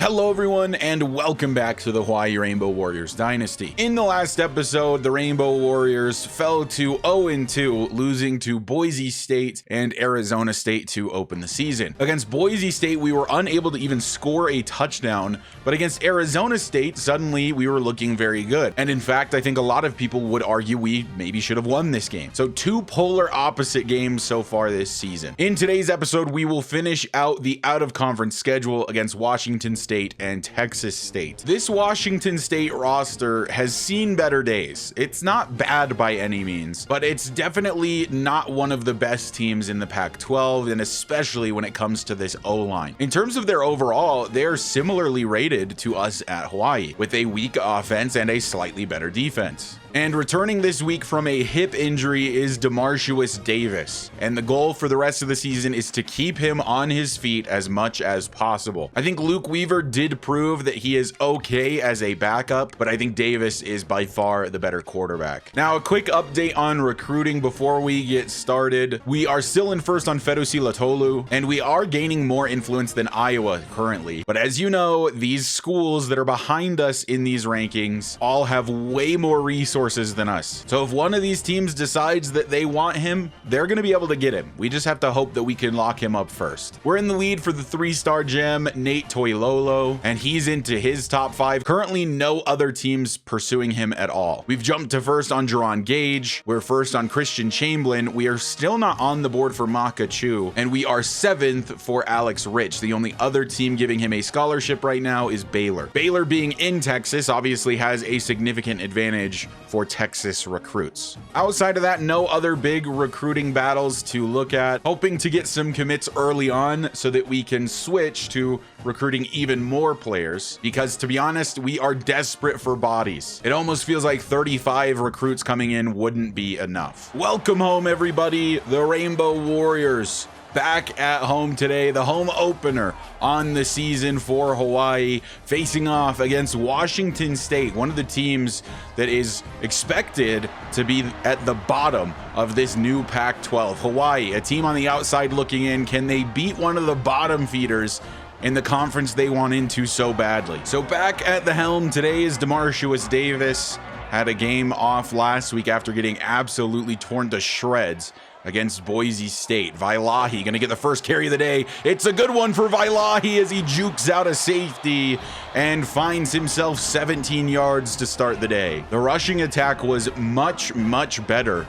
Hello everyone and welcome back to the Hawai'i Rainbow Warriors Dynasty. In the last episode, the Rainbow Warriors fell to 0-2, losing to Boise State and Arizona State to open the season. Against Boise State, we were unable to even score a touchdown, but against Arizona State, suddenly we were looking very good. And in fact, I think a lot of people would argue we maybe should have won this game. So two polar opposite games so far this season. In today's episode, we will finish out the out-of-conference schedule against Washington State and Texas State. This Washington State roster has seen better days. It's not bad by any means, but it's definitely not one of the best teams in the Pac-12, and especially when it comes to this O-line. In terms of their overall, they're similarly rated to us at Hawai'i, with a weak offense and a slightly better defense. And returning this week from a hip injury is Demarcius Davis, and the goal for the rest of the season is to keep him on his feet as much as possible. I think Luke Weaver did prove that he is okay as a backup, but I think Davis is by far the better quarterback. Now, a quick update on recruiting before we get started. We are still in first on Fedosi Latolu, and we are gaining more influence than Iowa currently. But as you know, these schools that are behind us in these rankings all have way more resources than us. So if one of these teams decides that they want him, they're going to be able to get him. We just have to hope that we can lock him up first. We're in the lead for the 3-star gem, Nate Toilolo, and he's into his top 5. Currently, no other teams pursuing him at all. We've jumped to first on Jerron Gage. We're first on Christian Chamberlain. We are still not on the board for Maka Chu, and we are 7th for Alex Rich. The only other team giving him a scholarship right now is Baylor. Baylor, being in Texas, obviously has a significant advantage for Texas recruits. Outside of that, no other big recruiting battles to look at. Hoping to get some commits early on so that we can switch to recruiting even more players, because to be honest, we are desperate for bodies. It almost feels like 35 recruits coming in wouldn't be enough. Welcome home, everybody. The Rainbow Warriors back at home today, the home opener on the season for Hawai'i, facing off against Washington State, one of the teams that is expected to be at the bottom of this new Pac-12. Hawai'i, a team on the outside looking in. Can they beat one of the bottom feeders in the conference they want into so badly? So back at the helm today is Demarcius Davis. Had a game off last week after getting absolutely torn to shreds against Boise State. Vailahi gonna get the first carry of the day. It's a good one for Vailahi as he jukes out a safety and finds himself 17 yards to start the day. The rushing attack was much better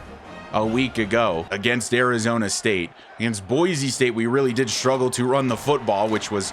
a week ago against Arizona State. Against Boise State, we really did struggle to run the football, which was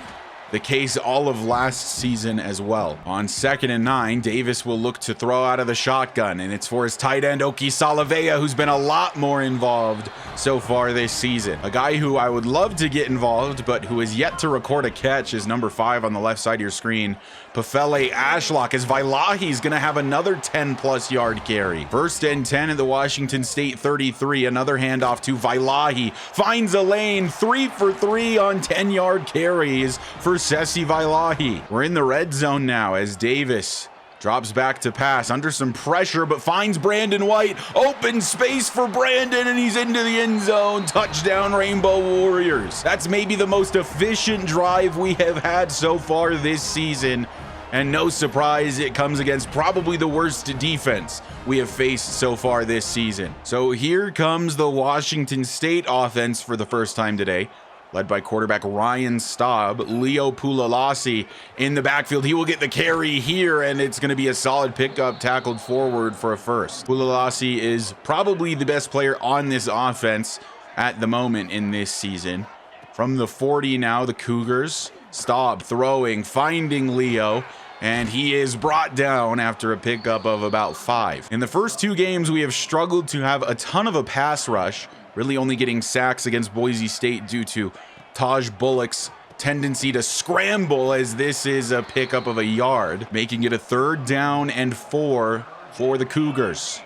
the case all of last season as well. On 2nd and 9, Davis will look to throw out of the shotgun, and it's for his tight end, Oki Salavea, who's been a lot more involved so far this season. A guy who I would love to get involved, but who is yet to record a catch is number 5 on the left side of your screen, Pafele Ashlock, as Vailahi's gonna have another 10+ yard carry. 1st and 10 at the Washington State 33, another handoff to Vailahi, finds a lane, 3 for 3 on 10-yard carries for Sesi Vailahi. We're in the red zone now as Davis drops back to pass under some pressure, but finds Brandon White. Open space for Brandon, and he's into the end zone. Touchdown, Rainbow Warriors. That's maybe the most efficient drive we have had so far this season. And no surprise, it comes against probably the worst defense we have faced so far this season. So here comes the Washington State offense for the first time today, led by quarterback Ryan Staub. Leo Pulalasi in the backfield. He will get the carry here, and it's going to be a solid pickup, tackled forward for a first. Pulalasi is probably the best player on this offense at the moment in this season. From the 40 now, the Cougars. Staub throwing, finding Leo, and he is brought down after a pickup of about 5. In the first 2 games, we have struggled to have a ton of a pass rush, really only getting sacks against Boise State due to Taj Bullock's tendency to scramble, as this is a pickup of a yard, making it a 3rd down and 4 for the Cougars.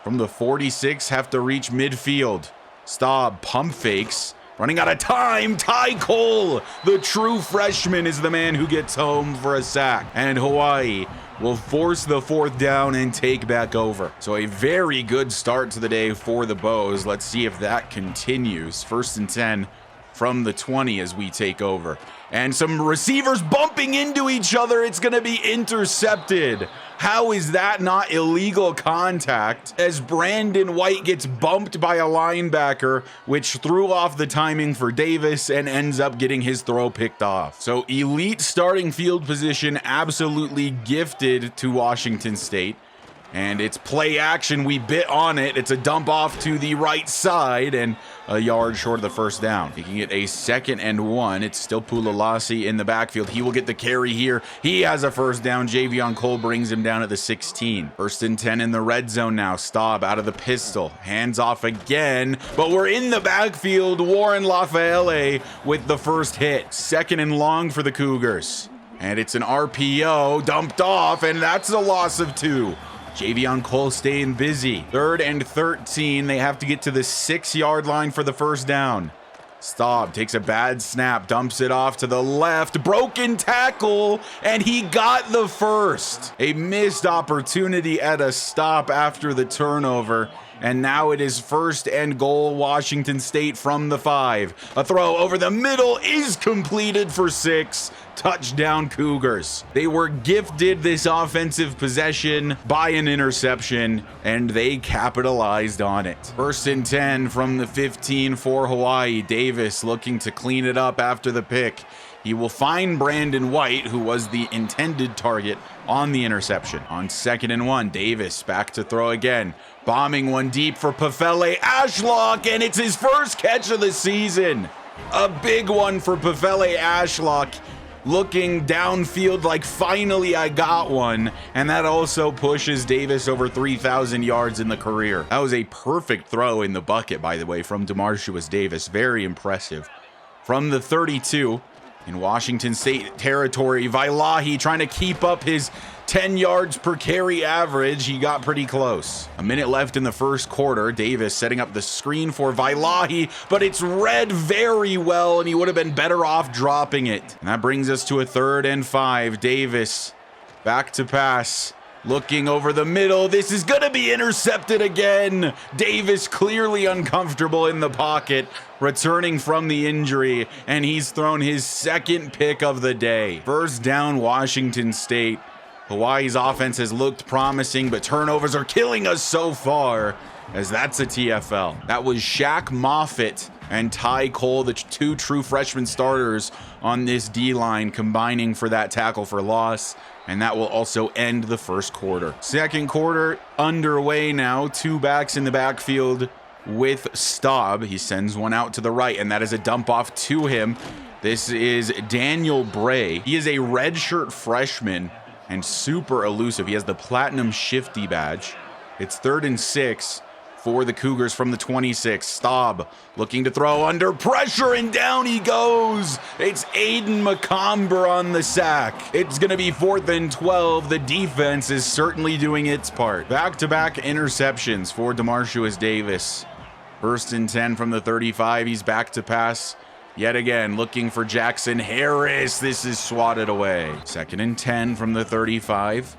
From the 46, have to reach midfield. Staub pump fakes, running out of time. Ty Cole, the true freshman, is the man who gets home for a sack, and Hawai'i will force the 4th down and take back over. So a very good start to the day for the Bows. Let's see if that continues. 1st and 10 from the 20 as we take over. And some receivers bumping into each other. It's going to be intercepted. How is that not illegal contact? As Brandon White gets bumped by a linebacker, which threw off the timing for Davis and ends up getting his throw picked off. So elite starting field position absolutely gifted to Washington State. And it's play action. We bit on it. It's a dump off to the right side and a yard short of the first down. Making it a 2nd and 1. It's still Pulalasi in the backfield. He will get the carry here. He has a first down. Javion Cole brings him down at the 16. 1st and 10 in the red zone now. Staub out of the pistol. Hands off again. But we're in the backfield. Warren Lafayette with the first hit. 2nd and long for the Cougars. And it's an RPO dumped off, and that's a loss of 2. Javion Cole staying busy. 3rd and 13. They have to get to the 6-yard line for the first down. Staub takes a bad snap, dumps it off to the left. Broken tackle, and he got the first. A missed opportunity at a stop after the turnover. And now it is 1st and goal, Washington State from the 5. A throw over the middle is completed for 6. Touchdown Cougars. They were gifted this offensive possession by an interception, and they capitalized on it. 1st and 10 from the 15 for Hawaii. Davis looking to clean it up after the pick. He will find Brandon White, who was the intended target on the interception. On 2nd and 1, Davis back to throw again. Bombing one deep for Pefele Ashlock, and it's his first catch of the season. A big one for Pefele Ashlock. Looking downfield like, finally I got one. And that also pushes Davis over 3,000 yards in the career. That was a perfect throw in the bucket, by the way, from DeMarcius Davis. Very impressive. From the 32, in Washington State territory, Vailahi trying to keep up his 10 yards per carry average. He got pretty close. A minute left in the first quarter. Davis setting up the screen for Vailahi, but it's read very well, and he would have been better off dropping it. And that brings us to a 3rd and 5. Davis back to pass. Looking over the middle. This is going to be intercepted again. Davis clearly uncomfortable in the pocket, returning from the injury, and he's thrown his 2nd pick of the day. First down, Washington State. Hawaii's offense has looked promising, but turnovers are killing us so far, as that's a TFL. That was Shaq Moffitt and Ty Cole, the 2 true freshman starters on this D-line, combining for that tackle for loss, and that will also end the first quarter. Second quarter underway now. 2 backs in the backfield with Staub. He sends one out to the right, and that is a dump off to him. This is Daniel Bray. He is a redshirt freshman and super elusive. He has the Platinum Shifty badge. It's 3rd and 6 for the Cougars from the 26. Staub looking to throw under pressure, and down he goes. It's Aiden McComber on the sack. It's going to be 4th and 12. The defense is certainly doing its part. Back-to-back interceptions for DeMarcius Davis. 1st and 10 from the 35. He's back to pass. Yet again, looking for Jackson Harris. This is swatted away. 2nd and 10 from the 35.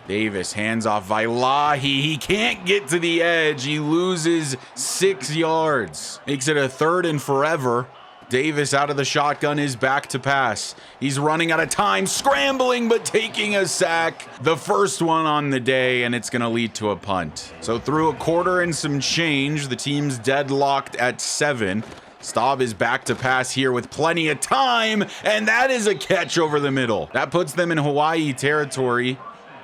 Davis hands off Vailahi. He can't get to the edge. He loses 6 yards. Makes it a 3rd and forever. Davis out of the shotgun is back to pass. He's running out of time, scrambling, but taking a sack. The first one on the day, and it's going to lead to a punt. So through a quarter and some change, the team's deadlocked at 7. Staub is back to pass here with plenty of time, and that is a catch over the middle. That puts them in Hawaii territory,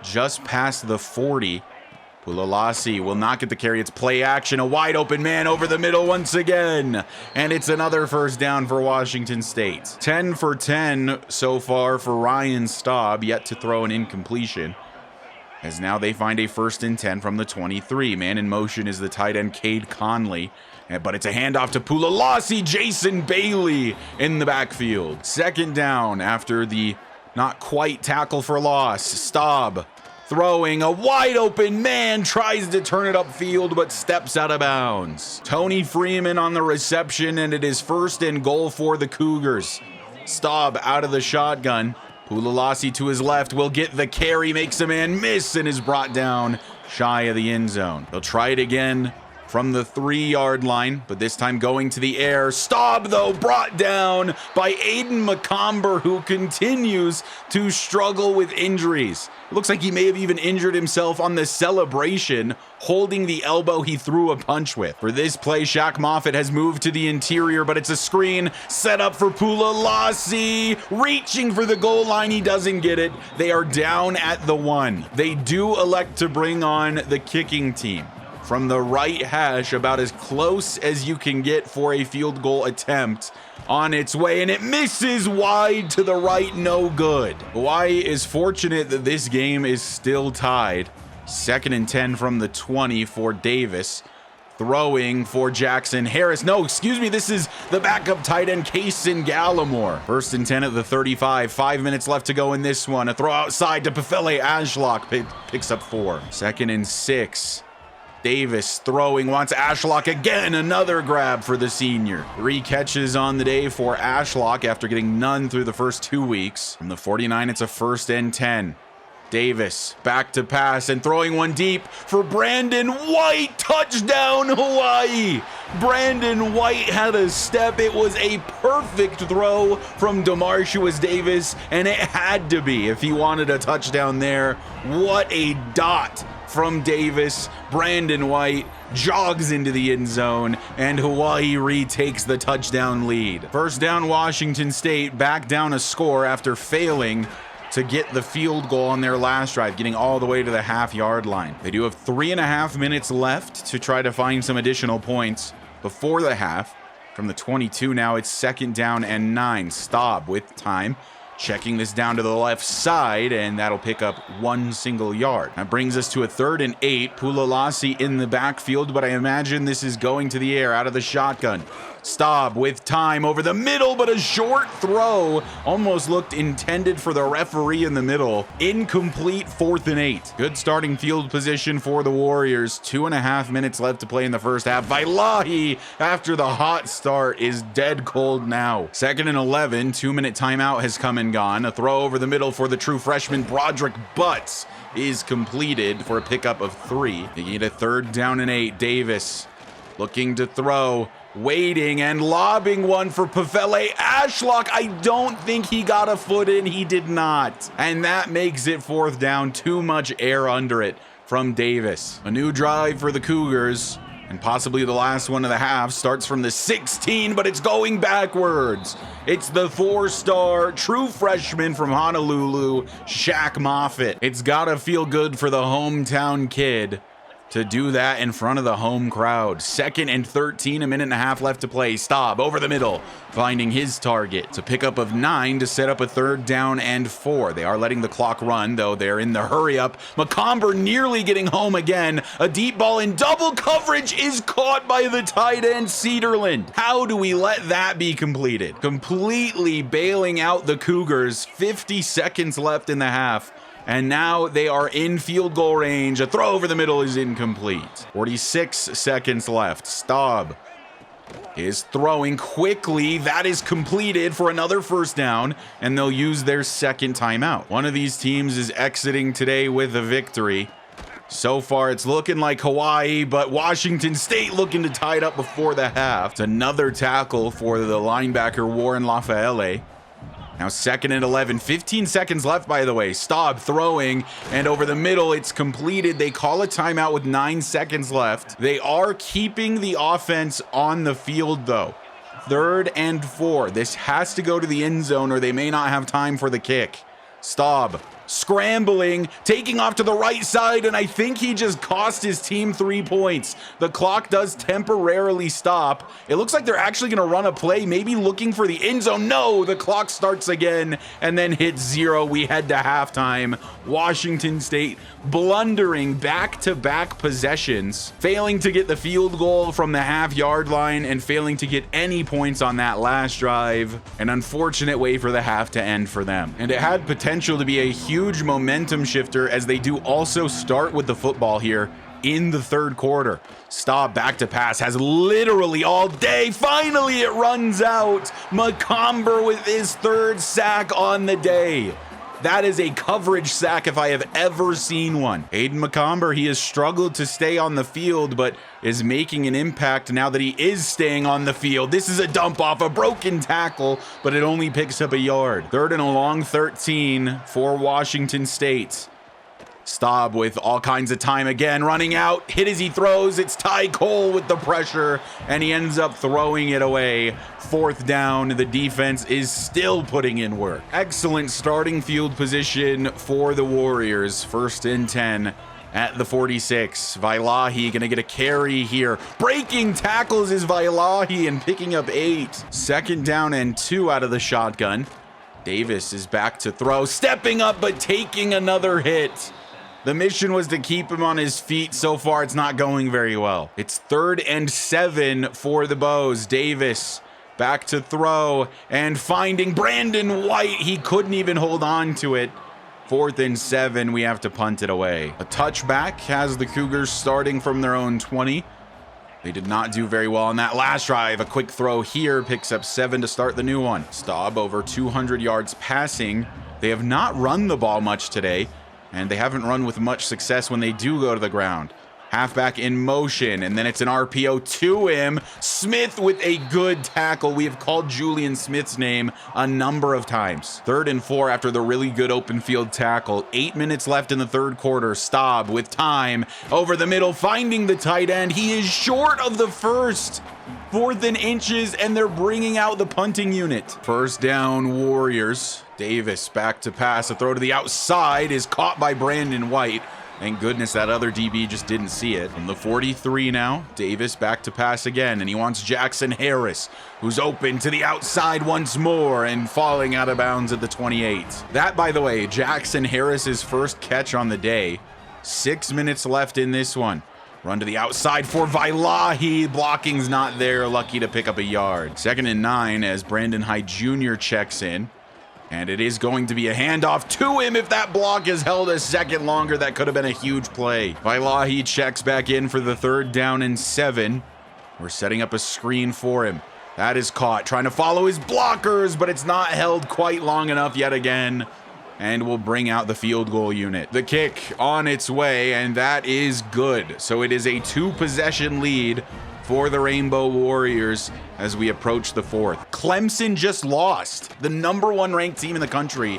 just past the 40. Pulalasi will not get the carry. It's play action, a wide open man over the middle once again, and it's another first down for Washington State. 10 for 10 so far for Ryan Staub, yet to throw an incompletion, as now they find a 1st and 10 from the 23. Man in motion is the tight end Cade Conley, but it's a handoff to Pulalasi. Jason Bailey in the backfield. 2nd down after the not quite tackle for loss. Staub throwing, a wide open man, tries to turn it upfield, but steps out of bounds. Tony Freeman on the reception, and it is 1st and goal for the Cougars. Staub out of the shotgun. Pulalasi to his left will get the carry, makes a man miss, and is brought down shy of the end zone. They'll try it again from the 3-yard line, but this time going to the air. Staub, though, brought down by Aiden McComber, who continues to struggle with injuries. It looks like he may have even injured himself on the celebration, holding the elbow he threw a punch with. For this play, Shaq Moffitt has moved to the interior, but it's a screen set up for Pulalasi, reaching for the goal line. He doesn't get it. They are down at the 1. They do elect to bring on the kicking team from the right hash, about as close as you can get for a field goal attempt, on its way, and it misses wide to the right, no good. Hawaii is fortunate that this game is still tied. 2nd and 10 from the 20 for Davis. Throwing for Jackson Harris. No, excuse me, this is the backup tight end, Kaysen Gallimore. 1st and 10 at the 35. 5 minutes left to go in this one. A throw outside to Pefele Ashlock. Picks up 4. 2nd and 6. Davis throwing, wants Ashlock again. Another grab for the senior. 3 catches on the day for Ashlock after getting none through the first 2 weeks. From the 49, it's a 1st and 10. Davis back to pass and throwing one deep for Brandon White. Touchdown, Hawaii. Brandon White had a step. It was a perfect throw from DeMarcius Davis, and it had to be if he wanted a touchdown there. What a dot from Davis. Brandon White jogs into the end zone, and Hawaii retakes the touchdown lead. First down, Washington State, back down a score after failing to get the field goal on their last drive, getting all the way to the half-yard line. They do have 3.5 minutes left to try to find some additional points before the half. From the 22 now, it's 2nd down and 9. Staub with time, checking this down to the left side, and that'll pick up 1 single yard. That brings us to a 3rd and 8. Pulalasi in the backfield, but I imagine this is going to the air out of the shotgun. Staub with time over the middle, but a short throw almost looked intended for the referee in the middle. Incomplete. 4th and 8. Good starting field position for the Warriors. 2.5 minutes left to play in the first half. Vailahi, after the hot start, is dead cold now. 2nd and 11. 2-minute timeout has come and gone. A throw over the middle for the true freshman Broderick Butts is completed for a pickup of 3. They get a 3rd down and 8. Davis looking to throw, waiting and lobbing one for Pefele Ashlock. I don't think he got a foot in. He did not. And that makes it 4th down. Too much air under it from Davis. A new drive for the Cougars, and possibly the last one of the half. Starts from the 16, but it's going backwards. It's the 4-star true freshman from Honolulu, Shaq Moffitt. It's gotta feel good for the hometown kid to do that in front of the home crowd. 2nd and 13, 1.5 minutes left to play. Staub over the middle, finding his target. It's a pickup of 9 to set up a 3rd down and 4. They are letting the clock run, though they're in the hurry up. McComber nearly getting home again. A deep ball in double coverage is caught by the tight end, Cedarland. How do we let that be completed? Completely bailing out the Cougars. 50 seconds left in the half. And now they are in field goal range. A throw over the middle is incomplete. 46 seconds left. Staub is throwing quickly. That is completed for another 1st down, and they'll use their 2nd timeout. One of these teams is exiting today with a victory. So far, it's looking like Hawaii, but Washington State looking to tie it up before the half. It's another tackle for the linebacker, Warren Lafaele. Now 2nd and 11, 15 seconds left, by the way. Staub throwing, and over the middle, it's completed. They call a timeout with 9 seconds left. They are keeping the offense on the field, though. 3rd and 4. This has to go to the end zone, or they may not have time for the kick. Staub scrambling, taking off to the right side, and I think he just cost his team 3 points. The clock does temporarily stop. It looks like they're actually going to run a play, maybe looking for the end zone. No, the clock starts again and then hits 0. We head to halftime. Washington State blundering back-to-back possessions, failing to get the field goal from the half-yard line and failing to get any points on that last drive. An unfortunate way for the half to end for them. And it had potential to be a huge momentum shifter, as they do also start with the football here in the 3rd quarter. Staub back to pass, has literally all day. Finally, it runs out. McComber with his 3rd sack on the day. That is a coverage sack if I have ever seen one. Aiden McComber, he has struggled to stay on the field, but is making an impact now that he is staying on the field. This is a dump off, a broken tackle, but it only picks up a yard. 3rd and a long 13 for Washington State. Staub with all kinds of time again, running out, hit as he throws. It's Ty Cole with the pressure, and he ends up throwing it away. 4th down, the defense is still putting in work. Excellent starting field position for the Warriors. 1st and 10 at the 46. Vailahi gonna get a carry here. Breaking tackles is Vailahi and picking up 8. 2nd down and 2 out of the shotgun. Davis is back to throw, stepping up but taking another hit. The mission was to keep him on his feet. So far, it's not going very well. It's 3rd and 7 for the Bows. Davis back to throw and finding Brandon White. He couldn't even hold on to it. 4th and 7, we have to punt it away. A touchback has the Cougars starting from their own 20. They did not do very well on that last drive. A quick throw here picks up 7 to start the new one. Staub over 200 yards passing. They have not run the ball much today, and they haven't run with much success when they do go to the ground. Halfback in motion, and then it's an RPO to him. Smith with a good tackle. We have called Julian Smith's name a number of times. 3rd and 4 after the really good open field tackle. 8 minutes left in the 3rd quarter. Staub with time over the middle, finding the tight end. He is short of the first. 4th and inches, and they're bringing out the punting unit. 1st down, Warriors. Davis back to pass. A throw to the outside is caught by Brandon White. Thank goodness that other DB just didn't see it. From the 43 now, Davis back to pass again, and he wants Jackson Harris, who's open to the outside once more and falling out of bounds at the 28. That, by the way, Jackson Harris's first catch on the day. 6 minutes left in this one. Run to the outside for Vailahi. Blocking's not there. Lucky to pick up a yard. 2nd and 9 as Brandon Hyde Jr. checks in. And it is going to be a handoff to him. If that block is held a second longer, that could have been a huge play. Vailahi checks back in for the 3rd down and 7. We're setting up a screen for him. That is caught. Trying to follow his blockers, but it's not held quite long enough yet again. And will bring out the field goal unit. The kick on its way, and that is good. So it is a 2-possession lead for the Rainbow Warriors as we approach the 4th. Clemson just lost. The #1 ranked team in the country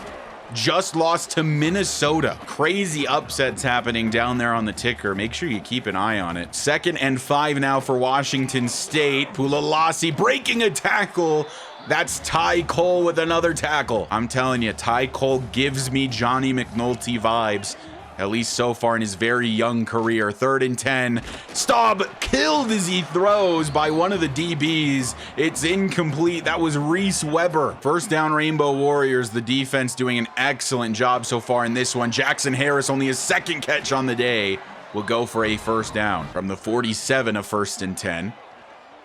just lost to Minnesota. Crazy upsets happening down there on the ticker. Make sure you keep an eye on it. 2nd and 5 now for Washington State. Pulalasi breaking a tackle. That's Ty Cole with another tackle. I'm telling you, Ty Cole gives me Johnny McNulty vibes, at least so far in his very young career. 3rd and 10. Staub killed as he throws by one of the DBs. It's incomplete. That was Reese Weber. 1st down, Rainbow Warriors. The defense doing an excellent job so far in this one. Jackson Harris, only his 2nd catch on the day, will go for a 1st down. From the 47 of 1st and 10.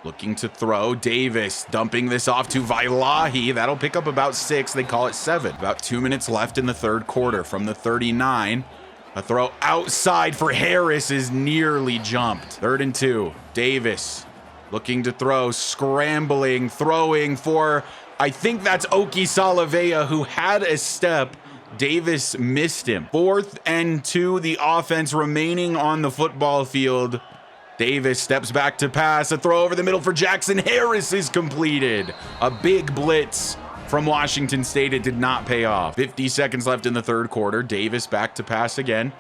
Looking to throw. Davis dumping this off to Vailahi. That'll pick up about 6. They call it 7. About 2 minutes left in the 3rd quarter. From the 39. A throw outside for Harris is nearly jumped. 3rd and 2. Davis looking to throw, scrambling, throwing for, I think that's Oki Salavea, who had a step. Davis missed him. 4th and 2. The offense remaining on the football field. Davis steps back to pass. A throw over the middle for Jackson Harris is completed. A big blitz from Washington State. It did not pay off. 50 seconds left in the 3rd quarter. Davis back to pass again.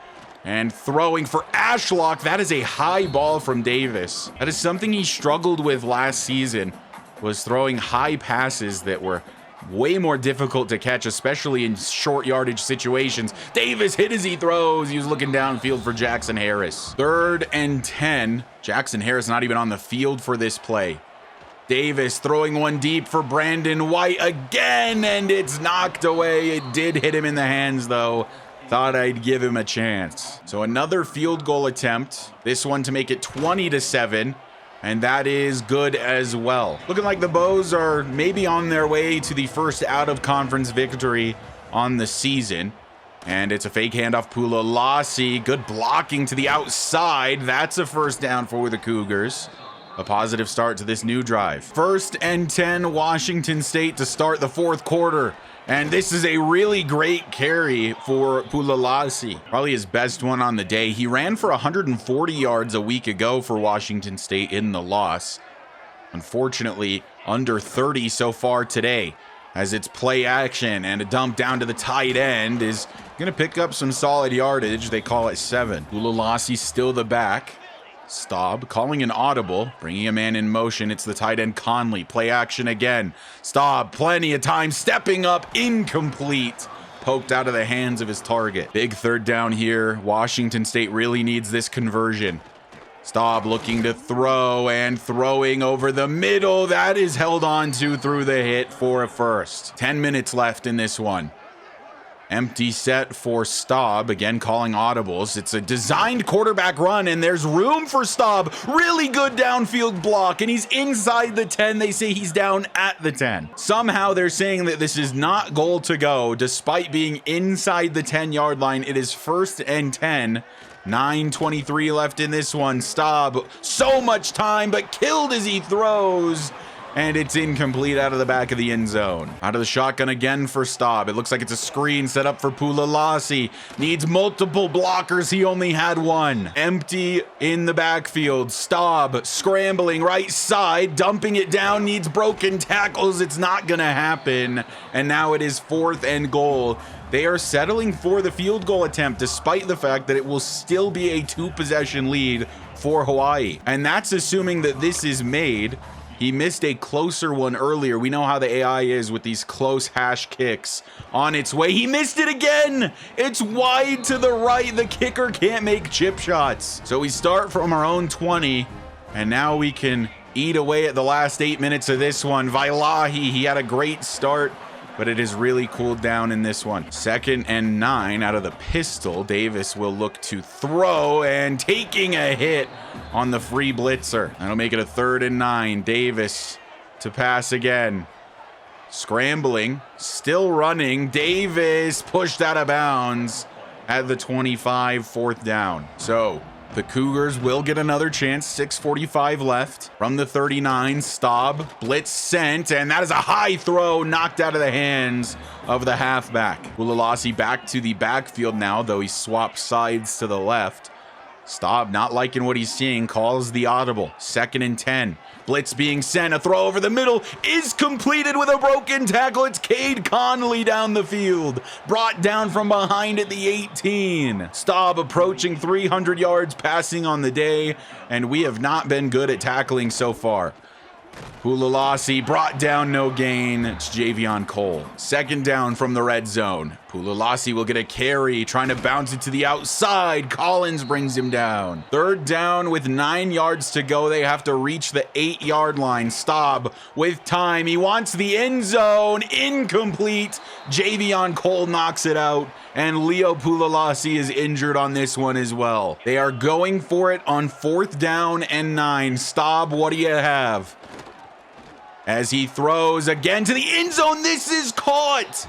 And throwing for Ashlock. That is a high ball from Davis. That is something he struggled with last season, was throwing high passes that were way more difficult to catch, especially in short yardage situations. Davis hit as he throws. He was looking downfield for Jackson Harris. 3rd and 10. Jackson Harris not even on the field for this play. Davis throwing one deep for Brandon White again, and it's knocked away. It did hit him in the hands, though. Thought I'd give him a chance. So another field goal attempt. This one to make it 20-7. And that is good as well. Looking like the Bows are maybe on their way to the first out-of-conference victory on the season. And it's a fake handoff. Pulalasi, good blocking to the outside. That's a 1st down for the Cougars. A positive start to this new drive. 1st and 10, Washington State to start the 4th quarter. And this is a really great carry for Pulalasi. Probably his best one on the day. He ran for 140 yards a week ago for Washington State in the loss. Unfortunately, under 30 so far today, as it's play action, and a dump down to the tight end is going to pick up some solid yardage. They call it 7. Pulalasi still the back. Staub calling an audible, bringing a man in motion. It's the tight end Conley. Play action again. Staub, plenty of time, stepping up, incomplete. Poked out of the hands of his target. Big third down here. Washington State really needs this conversion. Staub looking to throw and throwing over the middle. That is held on to through the hit for a first. 10 minutes left in this one. Empty set for Staub, again calling audibles. It's a designed quarterback run, and there's room for Staub. Really good downfield block, and he's inside the 10. They say he's down at the 10. Somehow they're saying that this is not goal to go, despite being inside the 10-yard line. It is 1st and 10. 9:23 left in this one. Staub, so much time, but killed as he throws. And it's incomplete out of the back of the end zone. Out of the shotgun again for Staub. It looks like it's a screen set up for Pulalasi. Needs multiple blockers. He only had one. Empty in the backfield. Staub scrambling right side, dumping it down. Needs broken tackles. It's not going to happen. And now it is 4th and goal. They are settling for the field goal attempt, despite the fact that it will still be a 2-possession lead for Hawaii. And that's assuming that this is made. He missed a closer one earlier. We know how the AI is with these close hash kicks. On its way, he missed it again. It's wide to the right. The kicker can't make chip shots. So we start from our own 20, and now we can eat away at the last 8 minutes of this one. Vailahi, he had a great start, but it has really cooled down in this one. 2nd and 9 out of the pistol. Davis will look to throw, and taking a hit on the free blitzer. That'll make it a 3rd and 9. Davis to pass again. Scrambling, still running. Davis pushed out of bounds at the 25, 4th down. So the Cougars will get another chance. 6:45 left from the 39. Staub, blitz sent, and that is a high throw knocked out of the hands of the halfback. Pulalasi back to the backfield now, though he swapped sides to the left. Staub not liking what he's seeing, calls the audible. 2nd and 10. Blitz being sent. A throw over the middle is completed with a broken tackle. It's Cade Conley down the field. Brought down from behind at the 18. Staub approaching 300 yards passing on the day, and we have not been good at tackling so far. Pulalasi brought down, no gain. It's Javion Cole. 2nd down from the red zone. Pulalasi will get a carry, trying to bounce it to the outside. Collins brings him down. 3rd down with 9 yards to go. They have to reach the 8-yard line. Staub with time. He wants the end zone. Incomplete. Javion Cole knocks it out, and Leo Pulalasi is injured on this one as well. They are going for it on 4th down and 9. Staub, what do you have? As he throws again to the end zone, this is caught.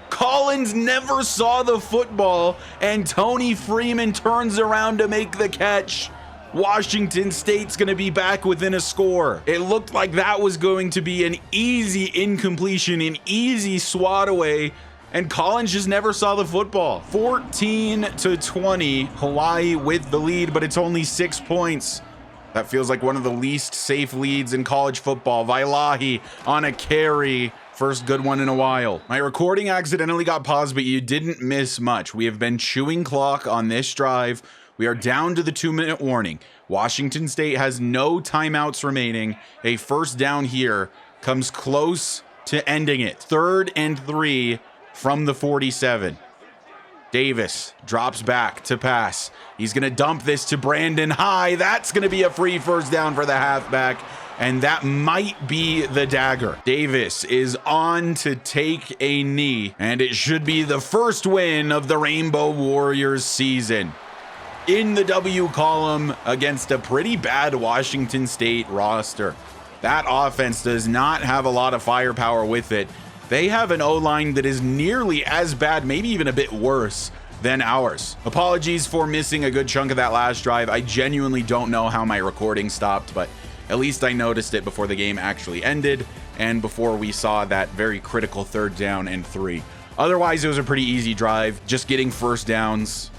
Collins never saw the football, and Tony Freeman turns around to make the catch. Washington State's going to be back within a score. It looked like that was going to be an easy incompletion, an easy swat away, and Collins just never saw the football. 14-20, Hawaii with the lead, but it's only 6 points. That feels like one of the least safe leads in college football. Vailahi on a carry. First good one in a while. My recording accidentally got paused, but you didn't miss much. We have been chewing clock on this drive. We are down to the 2-minute warning. Washington State has no timeouts remaining. A first down here comes close to ending it. 3rd and 3 from the 47. Davis drops back to pass. He's going to dump this to Brandon High. That's going to be a free first down for the halfback, and that might be the dagger. Davis is on to take a knee, and it should be the first win of the Rainbow Warriors season. In the W column against a pretty bad Washington State roster. That offense does not have a lot of firepower with it. They have an O-line that is nearly as bad, maybe even a bit worse than ours. Apologies for missing a good chunk of that last drive. I genuinely don't know how my recording stopped, but at least I noticed it before the game actually ended. and before we saw that very critical 3rd down and 3. Otherwise, it was a pretty easy drive, just getting first downs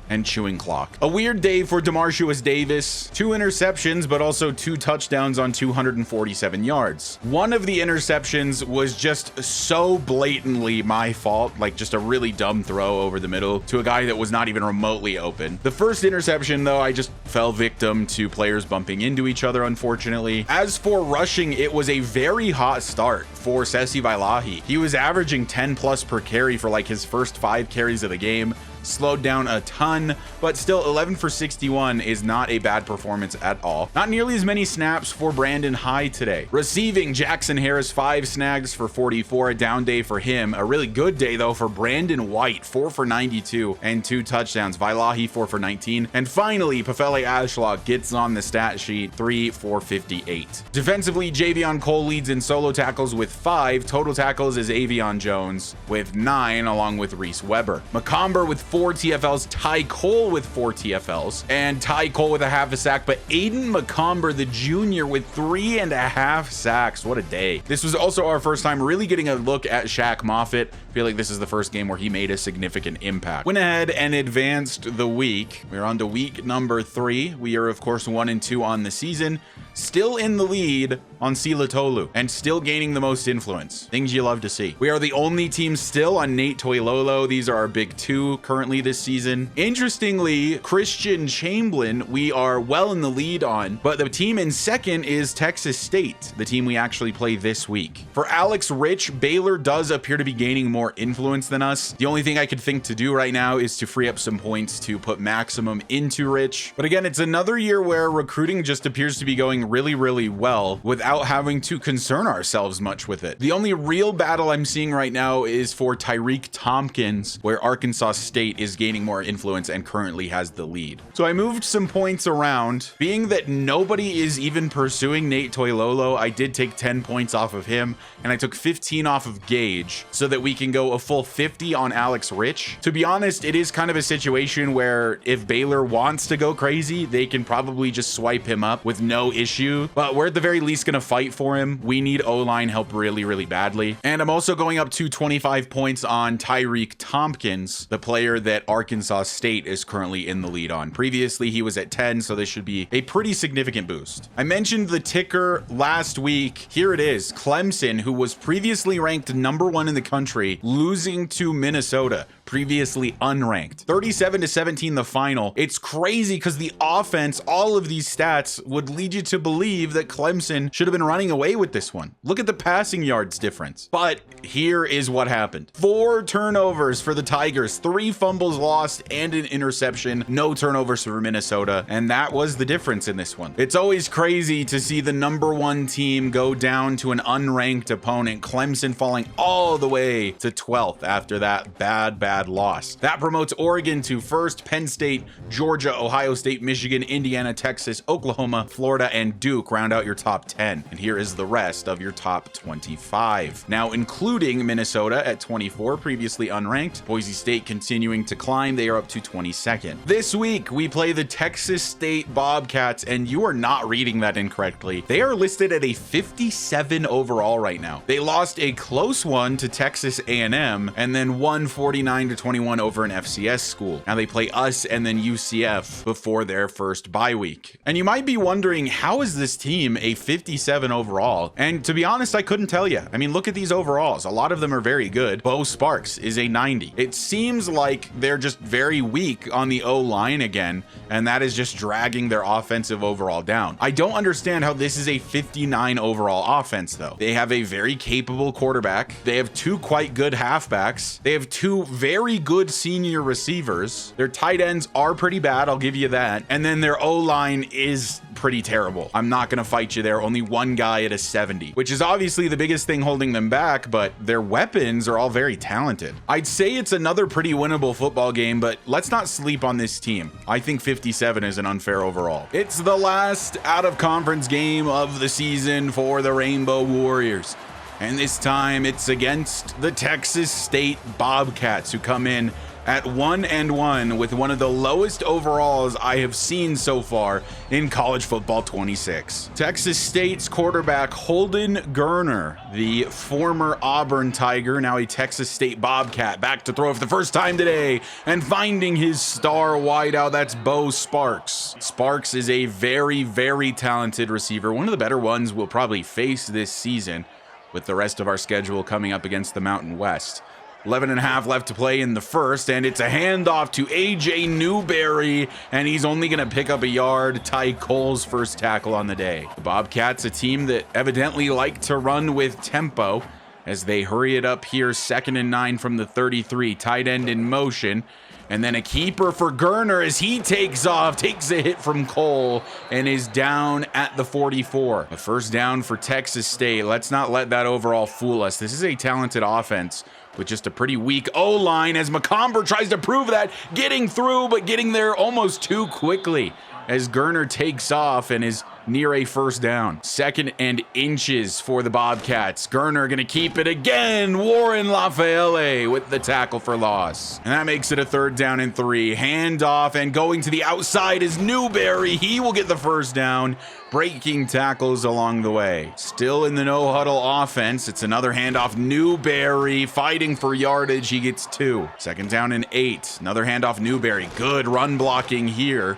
and chewing clock. A weird day for Demarcus Davis. 2 interceptions, but also 2 touchdowns on 247 yards. One of the interceptions was just so blatantly my fault, like just a really dumb throw over the middle to a guy that was not even remotely open. The first interception, though, I just fell victim to players bumping into each other, unfortunately. As for rushing, it was a very hot start for Sesi Vailahi. He was averaging 10 plus per carry for like his first 5 carries of the game. Slowed down a ton, but still 11 for 61 is not a bad performance at all. Not nearly as many snaps for Brandon High today. Receiving, Jackson Harris 5 snags for 44, a down day for him. A really good day though for Brandon White, 4 for 92 and 2 touchdowns. Vailahi 4 for 19. And finally, Pefele Ashlock gets on the stat sheet, 3 for 58. Defensively, Javion Cole leads in solo tackles with 5. Total tackles is Avion Jones with 9, along with Reese Weber. McComber with 4 TFLs, Ty Cole with 4 TFLs, and Ty Cole with a half a sack, but Aiden McComber, the junior, with 3.5 sacks. What a day. This was also our first time really getting a look at Shaq Moffitt. I feel like this is the first game where he made a significant impact. Went ahead and advanced the week. We're on to week number 3. We are, of course, 1-2 on the season. Still in the lead on Sila Tolu and still gaining the most influence. Things you love to see. We are the only team still on Nate Toilolo. These are our big 2 currently this season. Interestingly, Christian Chamberlain, we are well in the lead on, but the team in second is Texas State, the team we actually play this week. For Alex Rich, Baylor does appear to be gaining more influence than us. The only thing I could think to do right now is to free up some points to put maximum into Rich. But again, it's another year where recruiting just appears to be going really well without having to concern ourselves much with it. The only real battle I'm seeing right now is for Tyreek Tompkins, where Arkansas State is gaining more influence and currently has the lead. So I moved some points around. Being that nobody is even pursuing Nate Toilolo, I did take 10 points off of him, and I took 15 off of Gage so that we can go a full 50 on Alex Rich. To be honest, it is kind of a situation where if Baylor wants to go crazy, they can probably just swipe him up with no issue, but we're at the very least gonna fight for him. We need O-line help really badly. And I'm also going up to 25 points on Tyreek Tompkins, the player that Arkansas State is currently in the lead on. Previously, he was at 10, so this should be a pretty significant boost. I mentioned the ticker last week. Here it is. Clemson, who was previously ranked number 1 in the country, losing to Minnesota, previously unranked. 37-17 the final. It's crazy because the offense, all of these stats would lead you to believe that Clemson should have been running away with this one. Look at the passing yards difference. But here is what happened. 4 turnovers for the Tigers, 3 fumbles lost and an interception, no turnovers for Minnesota, and that was the difference in this one. It's always crazy to see the number 1 team go down to an unranked opponent, Clemson falling all the way to 12th after that bad loss. That promotes Oregon to first, Penn State, Georgia, Ohio State, Michigan, Indiana, Texas, Oklahoma, Florida, and Duke round out your top 10. And here is the rest of your top 25. Now, including Minnesota at 24, previously unranked. Boise State continuing to climb. They are up to 22nd. This week, we play the Texas State Bobcats, and you are not reading that incorrectly. They are listed at a 57 overall right now. They lost a close one to Texas A&M and then won 49-21 over an FCS school. Now they play us and then UCF before their first bye week. And you might be wondering, how is this team a 57 overall? And to be honest, I couldn't tell you. I mean, look at these overalls. A lot of them are very good. Bo Sparks is a 90. It seems like they're just very weak on the O-line again, and that is just dragging their offensive overall down. I don't understand how this is a 59 overall offense, though. They have a very capable quarterback. They have 2 quite good halfbacks. They have 2 very good senior receivers. Their tight ends are pretty bad, I'll give you that. And then their O-line is pretty terrible. I'm not gonna fight you there. Only 1 guy at a 70, which is obviously the biggest thing holding them back, but their weapons are all very talented. I'd say it's another pretty winnable football game, but let's not sleep on this team. I think 57 is an unfair overall. It's the last out-of-conference game of the season for the Rainbow Warriors. And this time it's against the Texas State Bobcats, who come in at 1-1 with one of the lowest overalls I have seen so far in college football 26. Texas State's quarterback Holden Geriner, the former Auburn Tiger, now a Texas State Bobcat, back to throw for the first time today and finding his star wideout. That's Bo Sparks. Sparks is a very, very talented receiver, one of the better ones we'll probably face this season with the rest of our schedule coming up against the Mountain West. 11.5 left to play in the first, and it's a handoff to A.J. Newberry, and he's only going to pick up a yard. Ty Cole's first tackle on the day. The Bobcats, a team that evidently like to run with tempo as they hurry it up here. 2nd and 9 from the 33. Tight end in motion. And then a keeper for Geriner as he takes off, takes a hit from Cole, and is down at the 44. A first down for Texas State. Let's not let that overall fool us. This is a talented offense with just a pretty weak O-line as McComber tries to prove that, getting through, but getting there almost too quickly as Geriner takes off and is near a first down. 2nd and inches for the Bobcats. Geriner gonna keep it again. Warren Lafayette with the tackle for loss. And that makes it a 3rd down and 3. Handoff, and going to the outside is Newberry. He will get the first down, breaking tackles along the way. Still in the no-huddle offense. It's another handoff. Newberry fighting for yardage. He gets 2. 2nd down and 8. Another handoff. Newberry. Good run blocking here.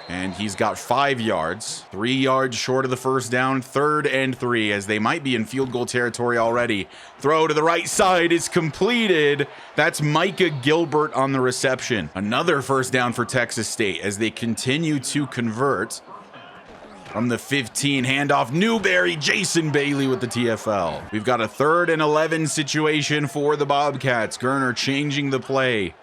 And he's got 5 yards, 3 yards short of the first down. 3rd and 3 as they might be in field goal territory already. Throw to the right side is completed. That's Micah Gilbert on the reception. Another first down for Texas State as they continue to convert. From the 15, handoff Newberry, Jason Bailey with the TFL. We've got a 3rd and 11 situation for the Bobcats. Geriner changing the play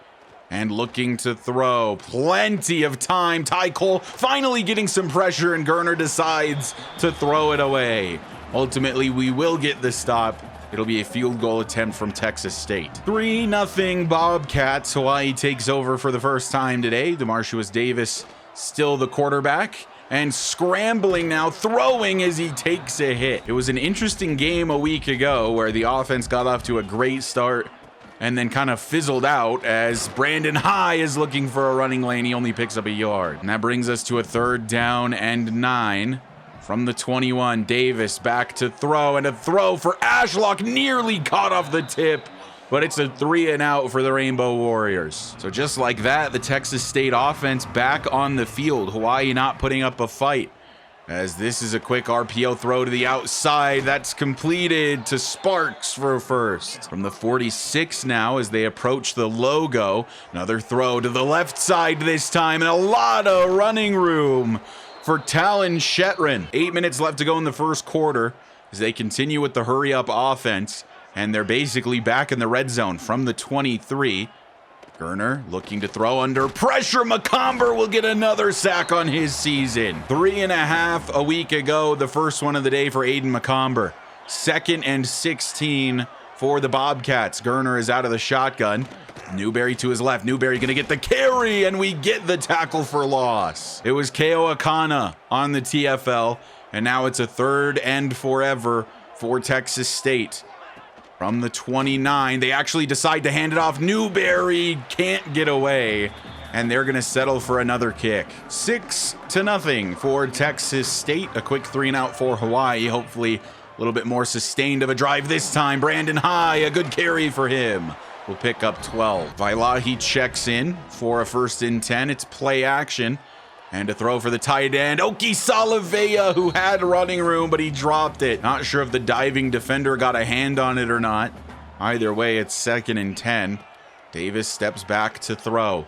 and looking to throw. Plenty of time. Ty Cole finally getting some pressure, and Geriner decides to throw it away. Ultimately, we will get the stop. It'll be a field goal attempt from Texas State. 3-0 Bobcats. Hawaii takes over for the first time today. DeMarcius Davis still the quarterback, and scrambling now, throwing as he takes a hit. It was an interesting game a week ago where the offense got off to a great start and then kind of fizzled out as Brandon High is looking for a running lane. He only picks up a yard. And that brings us to a 3rd down and 9 from the 21. Davis back to throw, and a throw for Ashlock, nearly caught off the tip, but it's a 3 and out for the Rainbow Warriors. So just like that, the Texas State offense back on the field. Hawaii not putting up a fight, as this is a quick RPO throw to the outside. That's completed to Sparks for a first. From the 46 now as they approach the logo. Another throw to the left side this time, and a lot of running room for Talon Shetron. 8 minutes left to go in the first quarter as they continue with the hurry-up offense, and they're basically back in the red zone from the 23. Geriner looking to throw under pressure. McComber will get another sack on his season. 3.5 a week ago, the first one of the day for Aiden McComber. 2nd and 16 for the Bobcats. Geriner is out of the shotgun. Newberry to his left. Newberry gonna get the carry, and we get the tackle for loss. It was Keo Akana on the TFL, and now it's a 3rd and forever for Texas State. From the 29, they actually decide to hand it off. Newberry can't get away, and they're going to settle for another kick. 6-0 for Texas State. A quick 3-and-out for Hawaii. Hopefully a little bit more sustained of a drive this time. Brandon High, a good carry for him. We'll pick up 12. Vailahi checks in for a 1st and 10. It's play action. And a throw for the tight end, Oki Salavea, who had running room, but he dropped it. Not sure if the diving defender got a hand on it or not. Either way, it's 2nd and 10. Davis steps back to throw.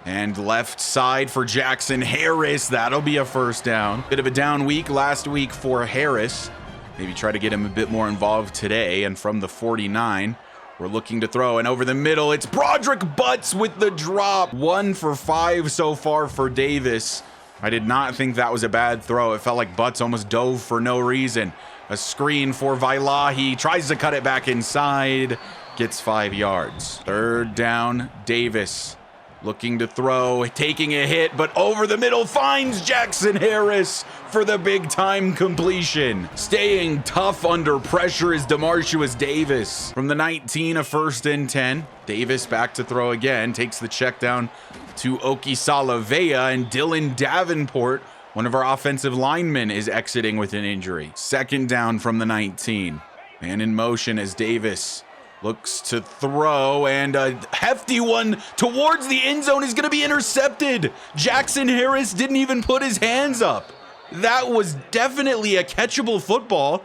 And left side for Jackson Harris. That'll be a first down. Bit of a down week last week for Harris. Maybe try to get him a bit more involved today. And from the 49, we're looking to throw, and over the middle, it's Broderick Butts with the drop. 1 for 5 so far for Davis. I did not think that was a bad throw. It felt like Butts almost dove for no reason. A screen for Vailahi, tries to cut it back inside, gets 5 yards. 3rd down, Davis looking to throw, taking a hit, but over the middle finds Jackson Harris for the big time completion. Staying tough under pressure is Demarcius Davis. From the 19, a 1st and 10. Davis back to throw again, takes the check down to Okisala Vea, and Dylan Davenport, one of our offensive linemen, is exiting with an injury. 2nd down from the 19. Man in motion as Davis looks to throw, and a hefty one towards the end zone is going to be intercepted. Jackson Harris didn't even put his hands up. That was definitely a catchable football.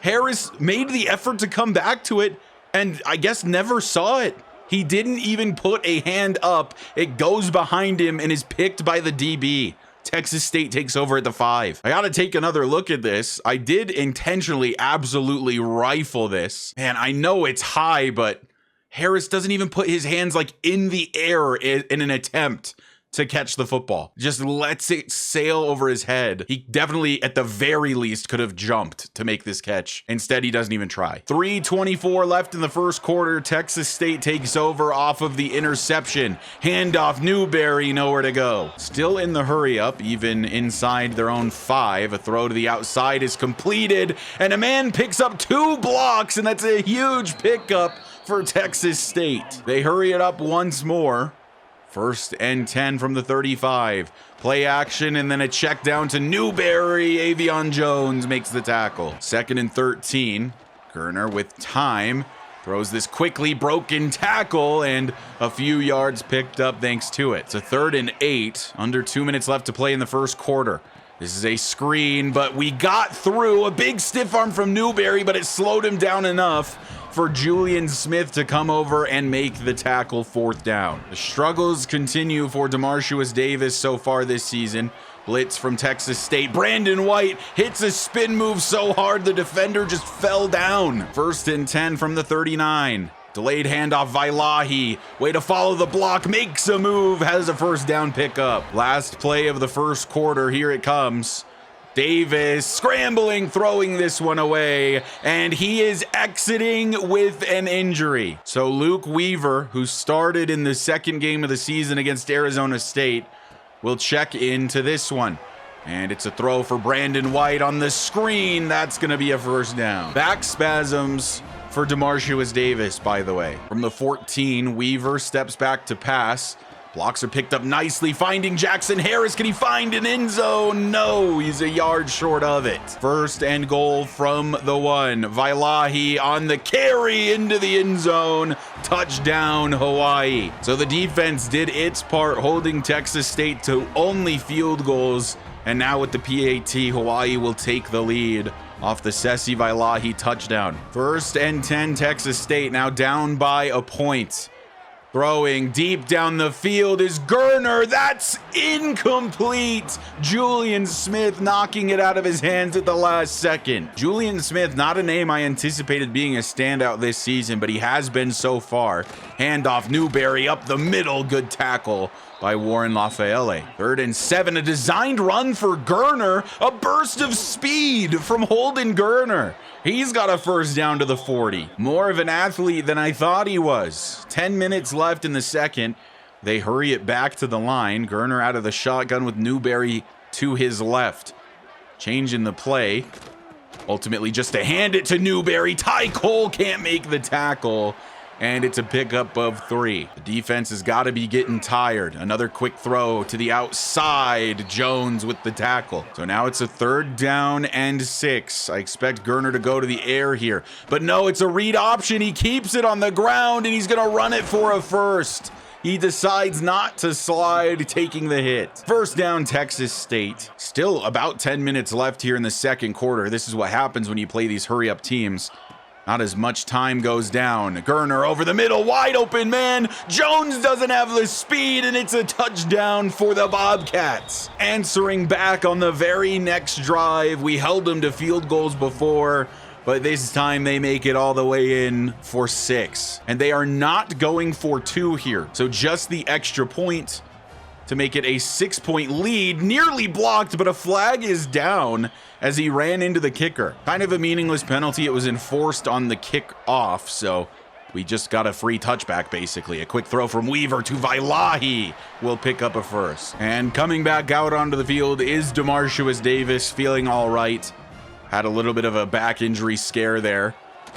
Harris made the effort to come back to it, and I guess never saw it. He didn't even put a hand up. It goes behind him and is picked by the DB. Texas State takes over at the 5. I gotta take another look at this. I did intentionally absolutely rifle this. Man, I know it's high, but Harris doesn't even put his hands like in the air in an attempt to catch the football. Just lets it sail over his head. He definitely, at the very least, could have jumped to make this catch. Instead, he doesn't even try. 3:24 left in the first quarter. Texas State takes over off of the interception. Handoff, Newberry, nowhere to go. Still in the hurry up, even inside their own 5. A throw to the outside is completed, and a man picks up 2 blocks, and that's a huge pickup for Texas State. They hurry it up once more. 1st and 10 from the 35. Play action, and then a check down to Newberry. Avion Jones makes the tackle. 2nd and 13. Gerner with time. Throws this quickly, broken tackle, and a few yards picked up thanks to it. It's a 3rd and 8. Under 2 minutes left to play in the first quarter. This is a screen, but we got through. A big stiff arm from Newberry, but it slowed him down enough for Julian Smith to come over and make the tackle. 4th down. The struggles continue for Demarcius Davis so far this season. Blitz from Texas State. Brandon White hits a spin move so hard the defender just fell down. 1st and 10 from the 39. Delayed handoff, Vailahi. Way to follow the block, makes a move, has a 1st down pickup. Last play of the first quarter, here it comes. Davis scrambling, throwing this one away, and he is exiting with an injury. So Luke Weaver, who started in the 2nd game of the season against Arizona State, will check into this one. And it's a throw for Brandon White on the screen. That's going to be a 1st down. Back spasms for Demarcius Davis, by the way. From the 14, Weaver steps back to pass. Blocks are picked up nicely, finding Jackson Harris. Can he find an end zone? No, he's a yard short of it. 1st and goal from the 1. Vailahi on the carry into the end zone. Touchdown, Hawaii. So the defense did its part, holding Texas State to only field goals. And now with the PAT, Hawaii will take the lead off the Sesi Vailahi touchdown. 1st and 10, Texas State now down by a point. Throwing deep down the field is Gerner. That's incomplete. Julian Smith knocking it out of his hands at the last second. Julian Smith, not a name I anticipated being a standout this season, but he has been so far. Handoff, Newberry up the middle. Good tackle by Warren Lafayette. 3rd and 7, a designed run for Gerner. A burst of speed from Holden Gerner. He's got a 1st down to the 40. More of an athlete than I thought he was. 10 minutes left in the 2nd. They hurry it back to the line. Gerner out of the shotgun with Newberry to his left. Changing the play. Ultimately just to hand it to Newberry. Ty Cole can't make the tackle. And it's a pickup of 3. The defense has got to be getting tired. Another quick throw to the outside. Jones with the tackle. So now it's a 3rd down and 6. I expect Gerner to go to the air here. But no, it's a read option. He keeps it on the ground, and he's going to run it for a 1st. He decides not to slide, taking the hit. 1st down, Texas State. Still about 10 minutes left here in the 2nd quarter. This is what happens when you play these hurry-up teams. Not as much time goes down. Gerner over the middle, wide open man. Jones doesn't have the speed, and it's a touchdown for the Bobcats. Answering back on the very next drive. We held them to field goals before, but this time they make it all the way in for 6. And they are not going for 2 here. So just the extra point to make it a 6-point lead. Nearly blocked, but a flag is down as he ran into the kicker. Kind of a meaningless penalty. It was enforced on the kick off, so We just got a free touchback, basically. A quick throw from Weaver to Vailahi will pick up a first. And coming back out onto the field is Demarcius Davis, feeling all right. Had a little bit of a back injury scare there,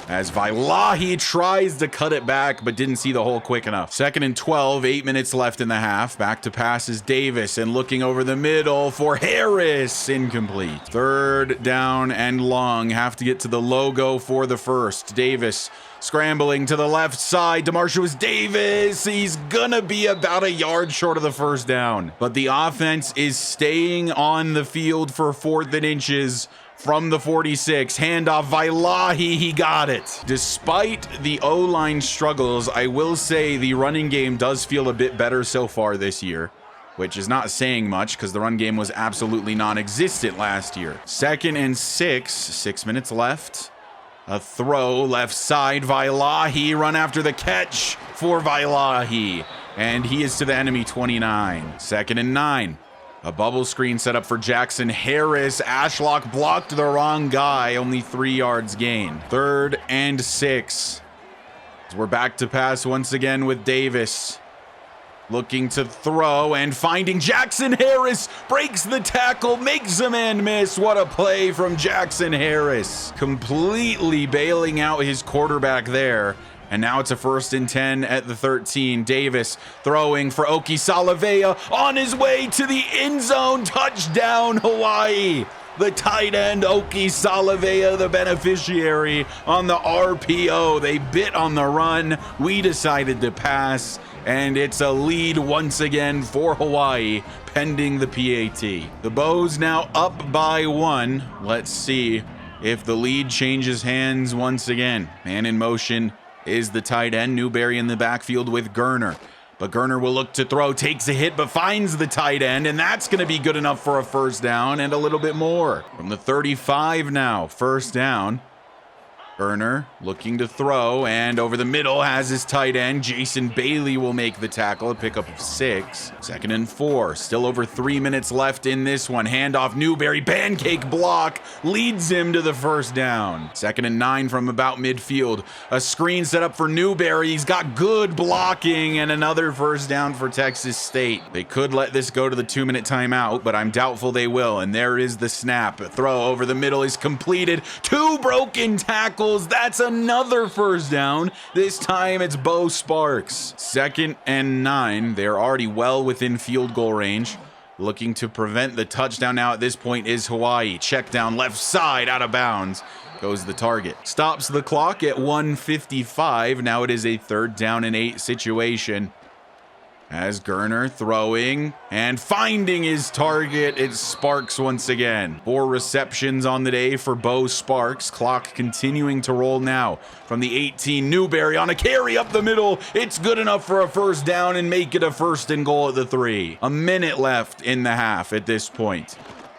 as Vailahi tries to cut it back, but didn't see the hole quick enough. 2nd and 12, 8 minutes left in the half. Back to pass is Davis, and looking over the middle for Harris. Incomplete. 3rd down and long. Have to get to the logo for the first. Davis scrambling to the left side. Demarcius Davis, he's gonna be about a yard short of the first down. But the offense is staying on the field for 4th and inches. From the 46, handoff Vailahi, he got it. Despite the O-line struggles, I will say the running game does feel a bit better so far this year, which is not saying much because the run game was absolutely non-existent last year. 2nd and 6, 6 minutes left. A throw left side, Vailahi, run after the catch for Vailahi, and he is to the enemy 29. 2nd and 9. A bubble screen set up for Jackson Harris. Ashlock blocked the wrong guy, only 3 yards gain. 3rd and 6. So we're back to pass once again with Davis. Looking to throw and finding Jackson Harris. Breaks the tackle, makes a man miss. What a play from Jackson Harris. Completely bailing out his quarterback there. And now it's a 1st and 10 at the 13. Davis throwing for Oki Salavea on his way to the end zone. Touchdown, Hawaii. The tight end, Oki Salavea, the beneficiary on the RPO. They bit on the run. We decided to pass. And it's a lead once again for Hawaii, pending the PAT. The Bows now up by 1. Let's see if the lead changes hands once again. Man in motion is the tight end. Newberry in the backfield with Gerner. But Gerner will look to throw, takes a hit, but finds the tight end, and that's going to be good enough for a 1st down and a little bit more. From the 35 now, 1st down. Gerner looking to throw, and over the middle has his tight end. Jason Bailey will make the tackle, a pickup of 6. 2nd and 4, still over 3 minutes left in this one. Handoff Newberry, pancake block, leads him to the 1st down. 2nd and 9 from about midfield. A screen set up for Newberry. He's got good blocking, and another 1st down for Texas State. They could let this go to the 2-minute timeout, but I'm doubtful they will. And there is the snap. A throw over the middle is completed. 2 broken tackles. That's another 1st down. This time it's Bo Sparks. 2nd and 9. They're already well within field goal range. Looking to prevent the touchdown now at this point is Hawaii. Check down left side, out of bounds. Goes the target. Stops the clock at 1:55. Now it is a 3rd down and 8 situation. As Gerner throwing and finding his target, it's Sparks once again. 4 receptions on the day for Bo Sparks. Clock continuing to roll now. From the 18, Newberry on a carry up the middle. It's good enough for a 1st down and make it a 1st and goal at the 3. A minute left in the half at this point.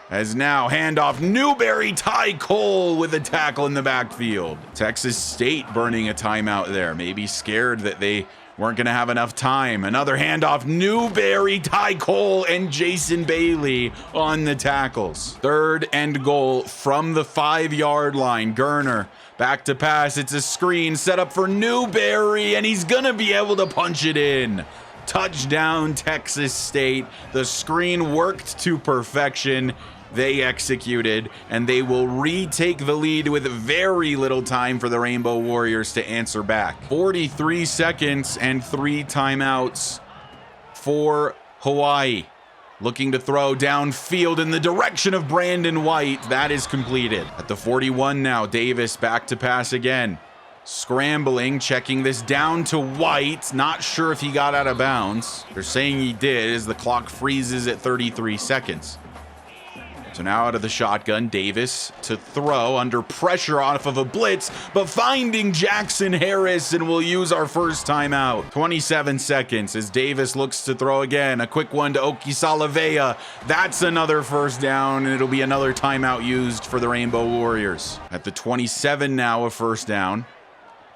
As now handoff Newberry, Ty Cole with a tackle in the backfield. Texas State burning a timeout there. Maybe scared that they weren't going to have enough time. Another handoff, Newberry, Ty Cole, and Jason Bailey on the tackles. 3rd and goal from the 5-yard line. Gerner back to pass. It's a screen set up for Newberry, and he's going to be able to punch it in. Touchdown, Texas State. The screen worked to perfection. They executed, and they will retake the lead with very little time for the Rainbow Warriors to answer back. 43 seconds and 3 timeouts for Hawaii. Looking to throw downfield in the direction of Brandon White. That is completed. At the 41 now, Davis back to pass again. Scrambling, checking this down to White. Not sure if he got out of bounds. They're saying he did as the clock freezes at 33 seconds. So now out of the shotgun, Davis to throw under pressure off of a blitz, but finding Jackson Harris, and we'll use our 1st timeout. 27 seconds as Davis looks to throw again. A quick one to Oki Salavea. That's another 1st down, and it'll be another timeout used for the Rainbow Warriors. At the 27 now, a 1st down.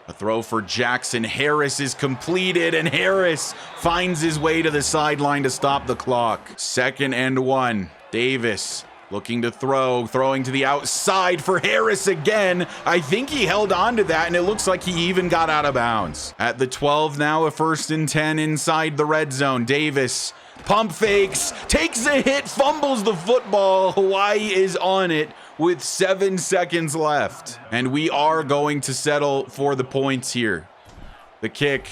A throw for Jackson Harris is completed, and Harris finds his way to the sideline to stop the clock. 2nd and 1. Davis looking to throw, throwing to the outside for Harris again. I think he held on to that, and it looks like he even got out of bounds. At the 12 now, a 1st and 10 inside the red zone. Davis pump fakes, takes a hit, fumbles the football. Hawaii is on it with 7 seconds left. And we are going to settle for the points here. The kick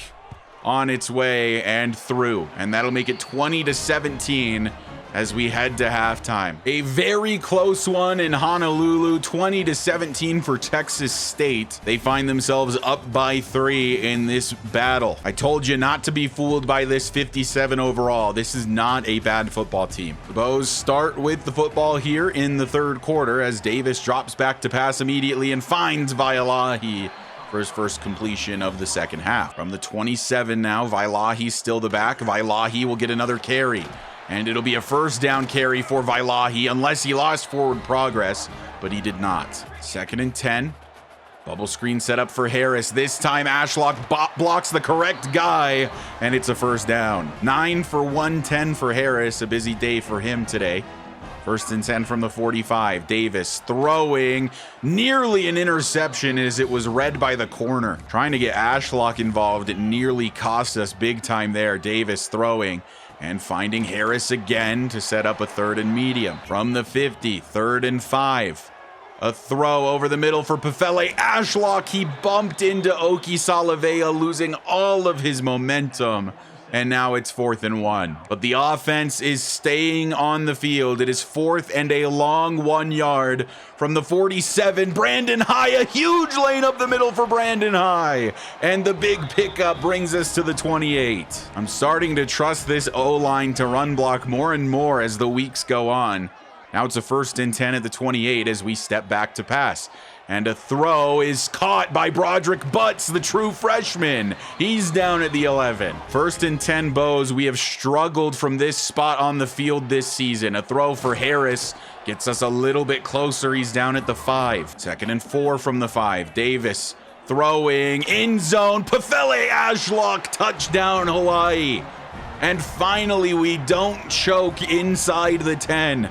on its way and through. And that'll make it 20-17 as we head to halftime. A very close one in Honolulu, 20-17 for Texas State. They find themselves up by 3 in this battle. I told you not to be fooled by this 57 overall. This is not a bad football team. The Bows start with the football here in the 3rd quarter as Davis drops back to pass immediately and finds Vaialahi for his first completion of the 2nd half. From the 27 now, Vaialahi's still the back. Vaialahi will get another carry. And it'll be a 1st down carry for Vaialahi unless he lost forward progress, but he did not. 2nd and 10. Bubble screen set up for Harris. This time Ashlock blocks the correct guy, and it's a 1st down. 9 for 110 for Harris. A busy day for him today. 1st and 10 from the 45. Davis throwing, nearly an interception as it was read by the corner. Trying to get Ashlock involved. It nearly cost us big time there. Davis throwing and finding Harris again to set up a 3rd and medium. From the 50, 3rd and 5. A throw over the middle for Pefele Ashlock. He bumped into Oki Salavea, losing all of his momentum. And now it's 4th and 1. But the offense is staying on the field. It is 4th and a long 1 yard from the 47. Brandon High, a huge lane up the middle for Brandon High. And the big pickup brings us to the 28. I'm starting to trust this O-line to run block more and more as the weeks go on. Now it's a 1st and 10 at the 28 as we step back to pass. And a throw is caught by Broderick Butts, the true freshman. He's down at the 11. 1st and 10 Bows. We have struggled from this spot on the field this season. A throw for Harris gets us a little bit closer. He's down at the 5. 2nd and 4 from the 5. Davis throwing in zone. Pefele Ashlock, touchdown Hawaii. And finally, we don't choke inside the 10.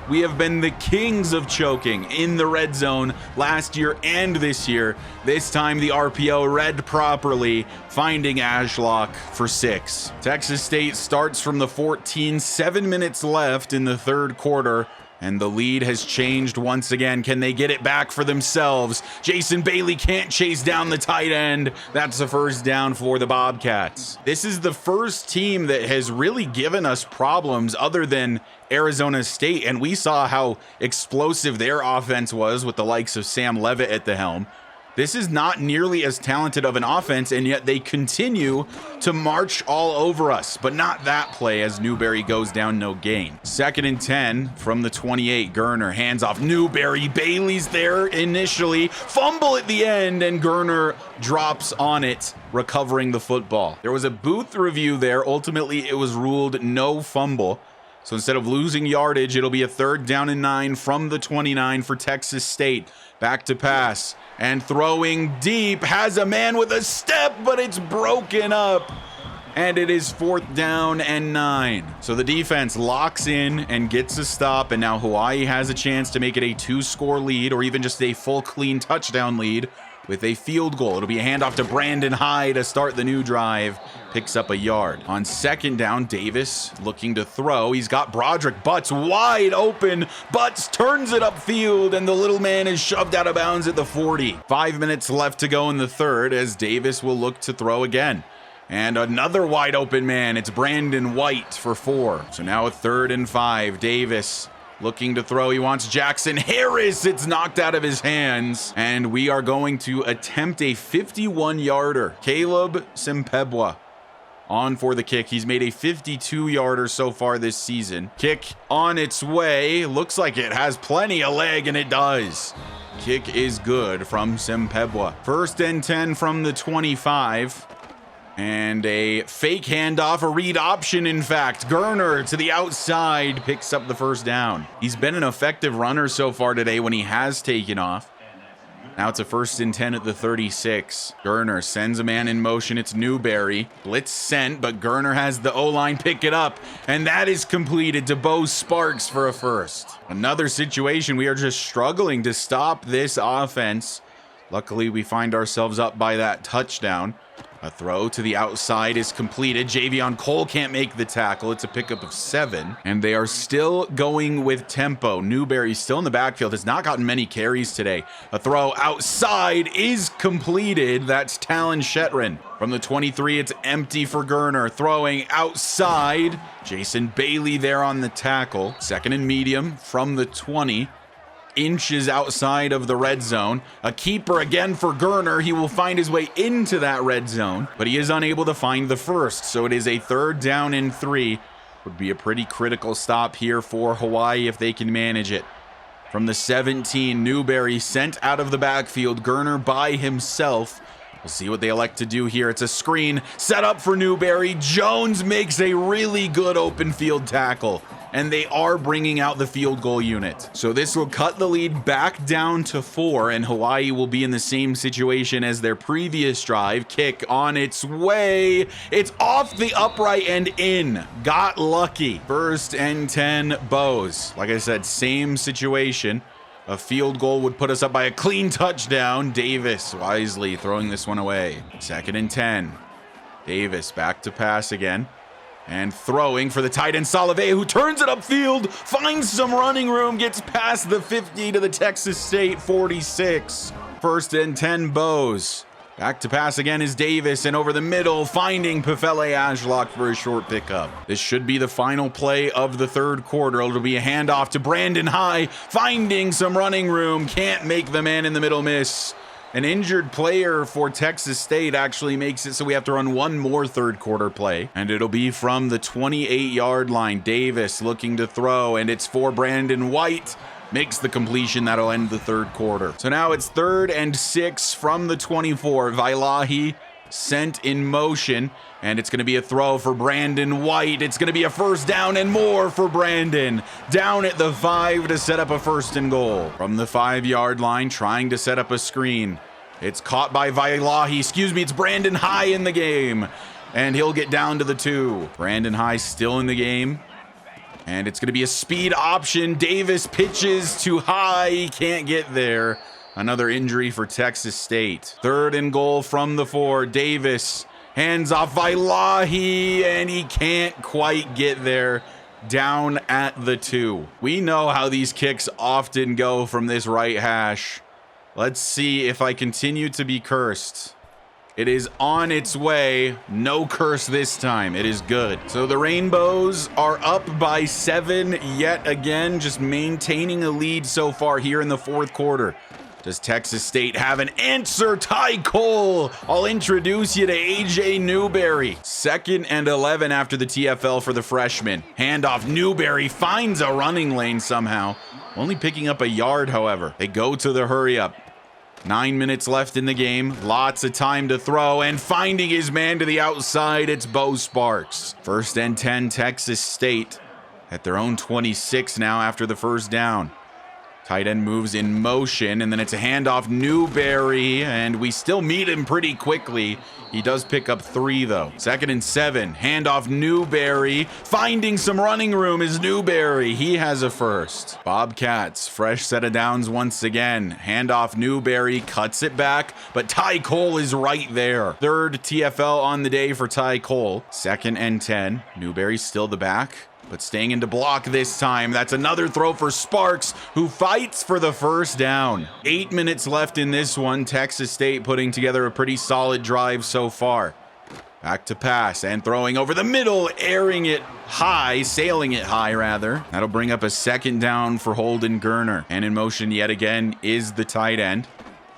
We have been the kings of choking in the red zone last year and this year. This time the RPO read properly, finding Ashlock for 6. Texas State starts from the 14, 7 minutes left in the 3rd quarter. And the lead has changed once again. Can they get it back for themselves? Jason Bailey can't chase down the tight end. That's the 1st down for the Bobcats. This is the first team that has really given us problems other than Arizona State. And we saw how explosive their offense was with the likes of Sam Levitt at the helm. This is not nearly as talented of an offense, and yet they continue to march all over us. But not that play as Newberry goes down no gain. 2nd and 10 from the 28. Gerner hands off Newberry. Bailey's there initially. Fumble at the end, and Gerner drops on it, recovering the football. There was a booth review there. Ultimately, it was ruled no fumble. So instead of losing yardage, it'll be a 3rd down and 9 from the 29 for Texas State. Back to pass. And throwing deep, has a man with a step, but it's broken up. And it is 4th down and 9. So the defense locks in and gets a stop, and now Hawaii has a chance to make it a 2-score lead, or even just a full clean touchdown lead with a field goal. It'll be a handoff to Brandon High to start the new drive. Picks up a yard. On 2nd down, Davis looking to throw. He's got Broderick Butts wide open. Butts turns it upfield, and the little man is shoved out of bounds at the 40. 5 minutes left to go in the 3rd as Davis will look to throw again. And another wide open man. It's Brandon White for 4. So now a 3rd and 5. Davis looking to throw. He wants Jackson Harris. It's knocked out of his hands. And we are going to attempt a 51-yarder. Caleb Simpebwa on for the kick. He's made a 52-yarder so far this season. Kick on its way. Looks like it has plenty of leg, and it does. Kick is good from Simpebwa. 1st and 10 from the 25. And a fake handoff, a read option, in fact. Gerner to the outside picks up the 1st down. He's been an effective runner so far today when he has taken off. Now it's a 1st and 10 at the 36. Gurner sends a man in motion. It's Newberry. Blitz sent, but Gurner has the O-line pick it up. And that is completed to Bo Sparks for a first. Another situation, we are just struggling to stop this offense. Luckily, we find ourselves up by that touchdown. A throw to the outside is completed. Javion Cole can't make the tackle. It's a pickup of 7. And they are still going with tempo. Newberry still in the backfield. Has not gotten many carries today. A throw outside is completed. That's Talon Shetron. From the 23, it's empty for Gurner. Throwing outside. Jason Bailey there on the tackle. 2nd and medium from the 20. Inches outside of the red zone. A keeper again for Gurner. He will find his way into that red zone, but he is unable to find the first. So it is a 3rd down and 3. Would be a pretty critical stop here for Hawaii if they can manage it. From the 17, Newberry sent out of the backfield. Gurner by himself. We'll see what they elect to do here. It's a screen set up for Newberry. Jones makes a really good open field tackle. And they are bringing out the field goal unit. So this will cut the lead back down to 4, and Hawaii will be in the same situation as their previous drive. Kick on its way. It's off the upright and in. Got lucky. 1st and 10 Bows. Like I said, same situation. A field goal would put us up by a clean touchdown. Davis wisely throwing this one away. 2nd and 10. Davis back to pass again. And throwing for the tight end Salave, who turns it upfield, finds some running room, gets past the 50 to the Texas State 46. 1st and 10 Bows. Back to pass again is Davis, and over the middle, finding Pefele Ashlock for a short pickup. This should be the final play of the 3rd quarter. It'll be a handoff to Brandon High, finding some running room, can't make the man in the middle miss. An injured player for Texas State actually makes it so we have to run one more 3rd quarter play. And it'll be from the 28-yard line. Davis looking to throw, and it's for Brandon White. Makes the completion. That'll end the 3rd quarter. So now it's 3rd and 6 from the 24. Vailahi sent in motion, and it's going to be a throw for Brandon White. It's going to be a 1st down and more for Brandon. Down at the 5 to set up a 1st and goal. From the 5-yard line, trying to set up a screen. It's caught by Vailahi. It's Brandon High in the game. And he'll get down to the 2. Brandon High still in the game. And it's going to be a speed option. Davis pitches to High. He can't get there. Another injury for Texas State. 3rd and goal from the 4. Davis hands off Vailahi, and he can't quite get there. Down at the 2. We know how these kicks often go from this right hash. Let's see if I continue to be cursed. It is on its way. No curse this time. It is good. So the Rainbows are up by 7 yet again, just maintaining a lead so far here in the 4th quarter. Does Texas State have an answer? Ty Cole. I'll introduce you to AJ Newberry. 2nd and 11 after the TFL for the freshman. Handoff. Newberry finds a running lane somehow. Only picking up a yard, however. They go to the hurry up. 9 minutes left in the game. Lots of time to throw, and finding his man to the outside, it's Bo Sparks. 1st and 10 Texas State at their own 26 now after the 1st down. Tight end moves in motion, and then it's a handoff Newberry, and we still meet him pretty quickly. He does pick up 3, though. 2nd and 7, handoff Newberry. Finding some running room is Newberry. He has a 1st. Bobcats, fresh set of downs once again. Handoff Newberry, cuts it back, but Ty Cole is right there. 3rd TFL on the day for Ty Cole. 2nd and 10, Newberry still the back, but staying into block this time. That's another throw for Sparks, who fights for the 1st down. 8 minutes left in this one. Texas State putting together a pretty solid drive so far. Back to pass and throwing over the middle, airing it high, sailing it high rather. That'll bring up a 2nd down for Holden Gurner. And in motion yet again is the tight end.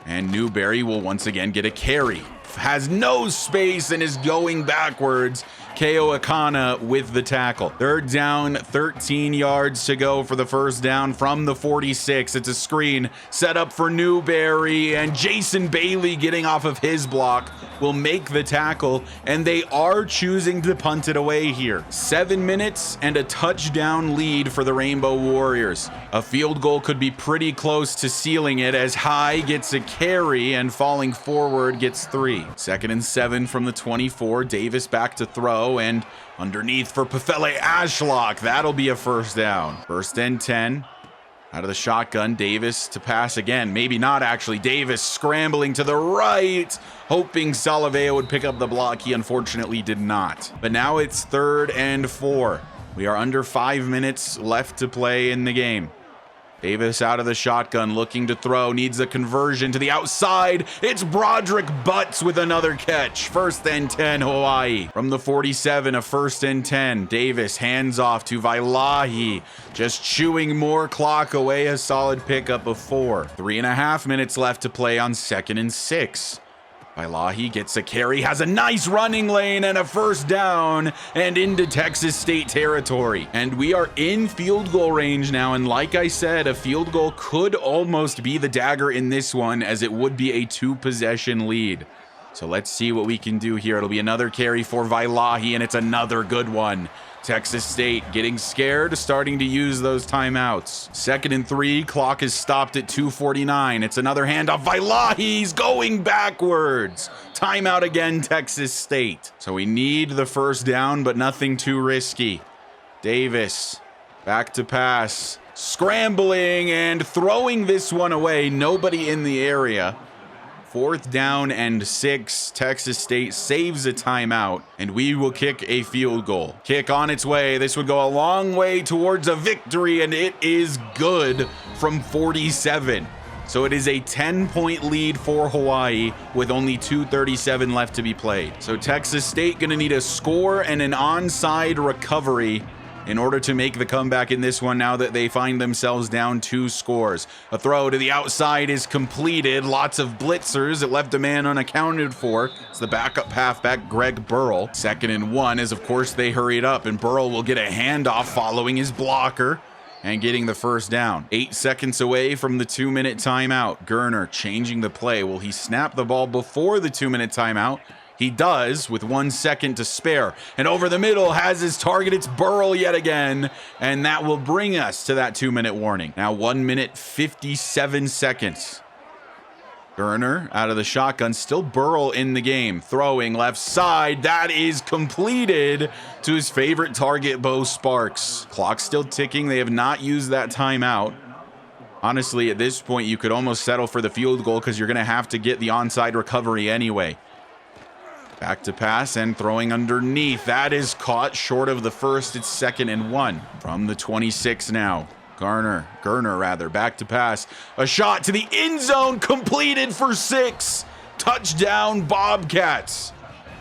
And Newberry will once again get a carry. Has no space and is going backwards. Ko Akana with the tackle. Third down, 13 yards to go for the first down from the 46. It's a screen set up for Newberry, and Jason Bailey getting off of his block will make the tackle, and they are choosing to punt it away here. 7 minutes and a touchdown lead for the Rainbow Warriors. A field goal could be pretty close to sealing it as High gets a carry and falling forward gets 3. 2nd and 7 from the 24. Davis back to throw and underneath for Pefele Ashlock. That'll be a first down. 1st and 10. Out of the shotgun, Davis to pass again. Maybe not, actually. Davis scrambling to the right, hoping Salaveo would pick up the block. He unfortunately did not. But now it's 3rd and 4. We are under 5 minutes left to play in the game. Davis out of the shotgun, looking to throw, needs a conversion to the outside. It's Broderick Butts with another catch. 1st and 10, Hawaii. From the 47, a 1st and 10. Davis hands off to Vailahi, just chewing more clock away. A solid pickup of 4. 3.5 minutes left to play on 2nd and 6. Vailahi gets a carry, has a nice running lane and a first down and into Texas State territory. And we are in field goal range now. And like I said, a field goal could almost be the dagger in this one, as it would be a 2-possession lead. So let's see what we can do here. It'll be another carry for Vailahi, and it's another good one. Texas State getting scared, starting to use those timeouts. 2nd and 3, clock is stopped at 2:49. It's another handoff. Vailahi's going backwards. Timeout again, Texas State. So we need the first down, but nothing too risky. Davis back to pass, scrambling and throwing this one away. Nobody in the area. 4th down and 6. Texas State saves a timeout, and we will kick a field goal. Kick on its way. This would go a long way towards a victory, and it is good from 47. So it is a 10-point lead for Hawaii with only 2:37 left to be played. So Texas State going to need a score and an onside recovery in order to make the comeback in this one, now that they find themselves down 2 scores. A throw to the outside is completed. Lots of blitzers. It left a man unaccounted for. It's the backup halfback, Greg Burrell. 2nd and 1 as, of course, they hurried up, and Burrell will get a handoff following his blocker and getting the first down. 8 seconds away from the 2-minute timeout. Gerner changing the play. Will he snap the ball before the 2-minute timeout? He does, with 1 second to spare. And over the middle has his target. It's Burrell yet again. And that will bring us to that 2-minute warning. Now 1 minute, 57 seconds. Gerner out of the shotgun. Still Burrell in the game. Throwing left side. That is completed to his favorite target, Bo Sparks. Clock still ticking. They have not used that timeout. Honestly, at this point, you could almost settle for the field goal, because you're going to have to get the onside recovery anyway. Back to pass and throwing underneath. That is caught short of the first. It's 2nd and 1 from the 26 now. Gerner, back to pass. A shot to the end zone, completed for 6. Touchdown, Bobcats.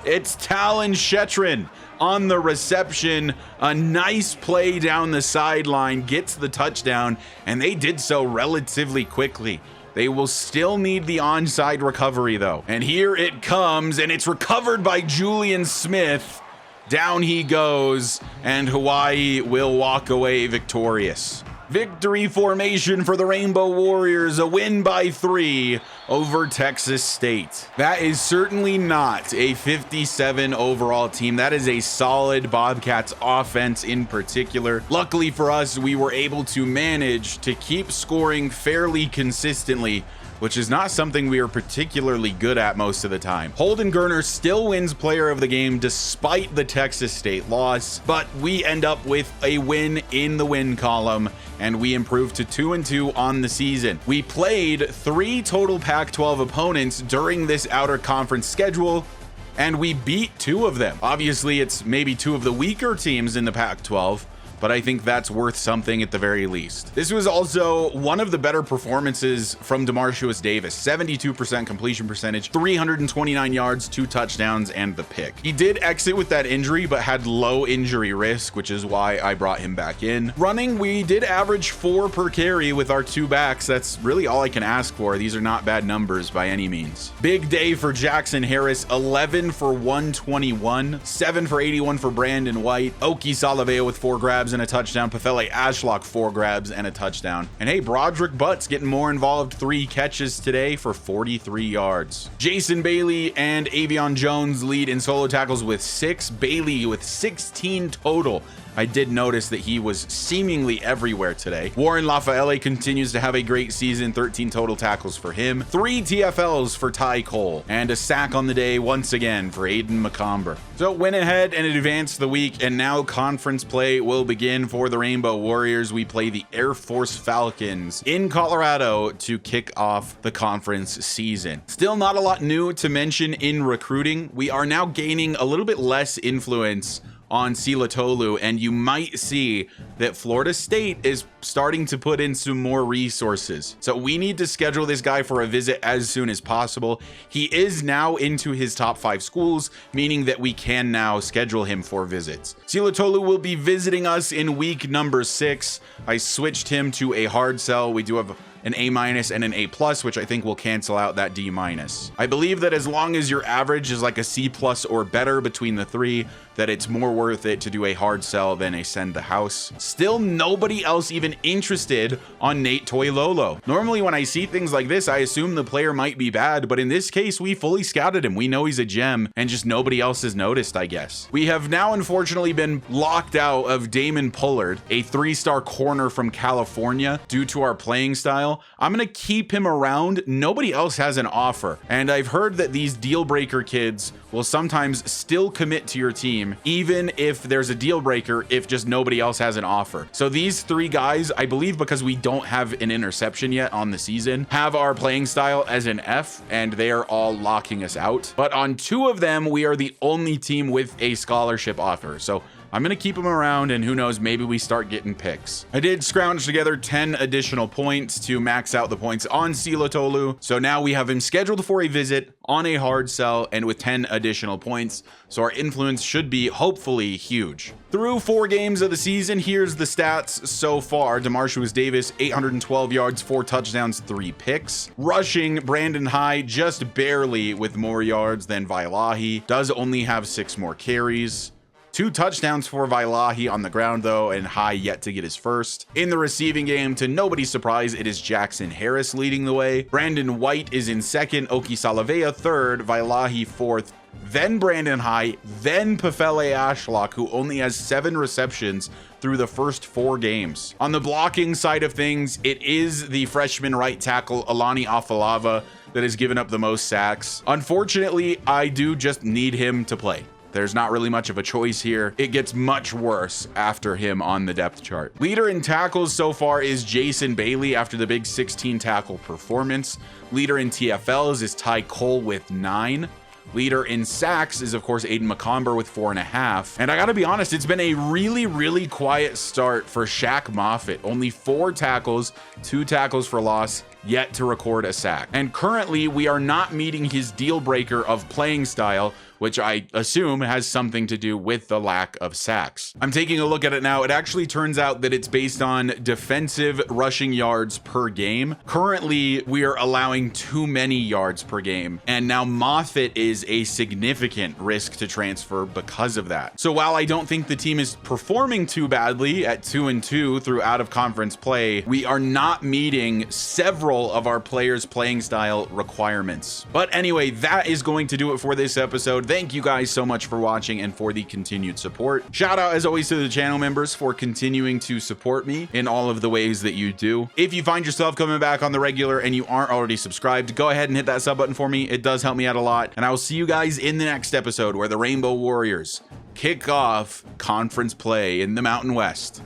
It's Talon Shetron on the reception. A nice play down the sideline, gets the touchdown, and they did so relatively quickly. They will still need the onside recovery, though. And here it comes, and it's recovered by Julian Smith. Down he goes, and Hawaii will walk away victorious. Victory formation for the Rainbow Warriors, a win by 3 over Texas State. That is certainly not a 57 overall team. That is a solid Bobcats offense in particular. Luckily for us, we were able to manage to keep scoring fairly consistently, which is not something we are particularly good at most of the time. Holden Gerner still wins player of the game despite the Texas State loss, but we end up with a win in the win column, and we improve to 2-2 on the season. We played 3 total Pac-12 opponents during this outer conference schedule, and we beat 2 of them. Obviously, it's maybe 2 of the weaker teams in the Pac-12, but I think that's worth something at the very least. This was also one of the better performances from Demarcus Davis. 72% completion percentage, 329 yards, 2 touchdowns, and the pick. He did exit with that injury, but had low injury risk, which is why I brought him back in. Running, we did average 4 per carry with our 2 backs. That's really all I can ask for. These are not bad numbers by any means. Big day for Jackson Harris, 11 for 121, 7 for 81 for Brandon White, Oki Salaveo with 4 grabs and a touchdown, Pefele Ashlock 4 grabs and a touchdown. And hey, Broderick Butts getting more involved, 3 catches today for 43 yards. Jason Bailey and Avion Jones lead in solo tackles with 6, Bailey with 16 total. I did notice that he was seemingly everywhere today. Warren Lafayette continues to have a great season, 13 total tackles for him, 3 TFLs for Ty Cole, and a sack on the day once again for Aiden McComber. So went ahead and advanced the week, and now conference play will begin for the Rainbow Warriors. We play the Air Force Falcons in Colorado to kick off the conference season. Still not a lot new to mention in recruiting. We are now gaining a little bit less influence on Sila Tolu, and you might see that Florida State is starting to put in some more resources. So we need to schedule this guy for a visit as soon as possible. He is now into his top 5 schools, meaning that we can now schedule him for visits. Sila Tolu will be visiting us in week number 6. I switched him to a hard sell. We do have an A- and an A+, which I think will cancel out that D-. I believe that as long as your average is like a C+ or better between the 3, that it's more worth it to do a hard sell than a send the house. Still nobody else even interested on Nate Toilolo. Normally when I see things like this, I assume the player might be bad, but in this case, we fully scouted him. We know he's a gem, and just nobody else has noticed, I guess. We have now unfortunately been locked out of Damon Pullard, a 3-star corner from California, due to our playing style. I'm gonna keep him around. Nobody else has an offer, and I've heard that these deal breaker kids will sometimes still commit to your team, even if there's a deal breaker, if just nobody else has an offer. So these 3 guys, I believe because we don't have an interception yet on the season, have our playing style as an F, and they are all locking us out. But on 2 of them, we are the only team with a scholarship offer. So I'm going to keep him around, and who knows, maybe we start getting picks. I did scrounge together 10 additional points to max out the points on Sila Tolu. So now we have him scheduled for a visit on a hard sell and with 10 additional points. So our influence should be hopefully huge. Through 4 games of the season, here's the stats so far. Demarcus Davis, 812 yards, 4 touchdowns, 3 picks. Rushing, Brandon High just barely with more yards than Vailahi. Does only have 6 more carries. 2 touchdowns for Vailahi on the ground though, and High yet to get his first. In the receiving game, to nobody's surprise, it is Jackson Harris leading the way. Brandon White is in second, Oki Salavea third, Vailahi fourth, then Brandon High, then Pefele Ashlock, who only has 7 receptions through the first 4 games. On the blocking side of things, it is the freshman right tackle Alani Afalava that has given up the most sacks. Unfortunately, I do just need him to play. There's not really much of a choice here. It gets much worse after him on the depth chart. Leader in tackles so far is Jason Bailey after the big 16 tackle performance. Leader in TFLs is Ty Cole with 9. Leader in sacks is, of course, Aiden McComber with 4.5. And I gotta be honest, it's been a really quiet start for Shaq Moffitt. Only 4 tackles, 2 tackles for loss, yet to record a sack. And currently, we are not meeting his deal breaker of playing style, which I assume has something to do with the lack of sacks. I'm taking a look at it now. It actually turns out that it's based on defensive rushing yards per game. Currently, we are allowing too many yards per game, and now Moffitt is a significant risk to transfer because of that. So while I don't think the team is performing too badly at 2-2 through out of conference play, we are not meeting several of our players' playing style requirements. But anyway, that is going to do it for this episode. Thank you guys so much for watching and for the continued support. Shout out as always to the channel members for continuing to support me in all of the ways that you do. If you find yourself coming back on the regular and you aren't already subscribed, go ahead and hit that sub button for me. It does help me out a lot. And I will see you guys in the next episode where the Rainbow Warriors kick off conference play in the Mountain West.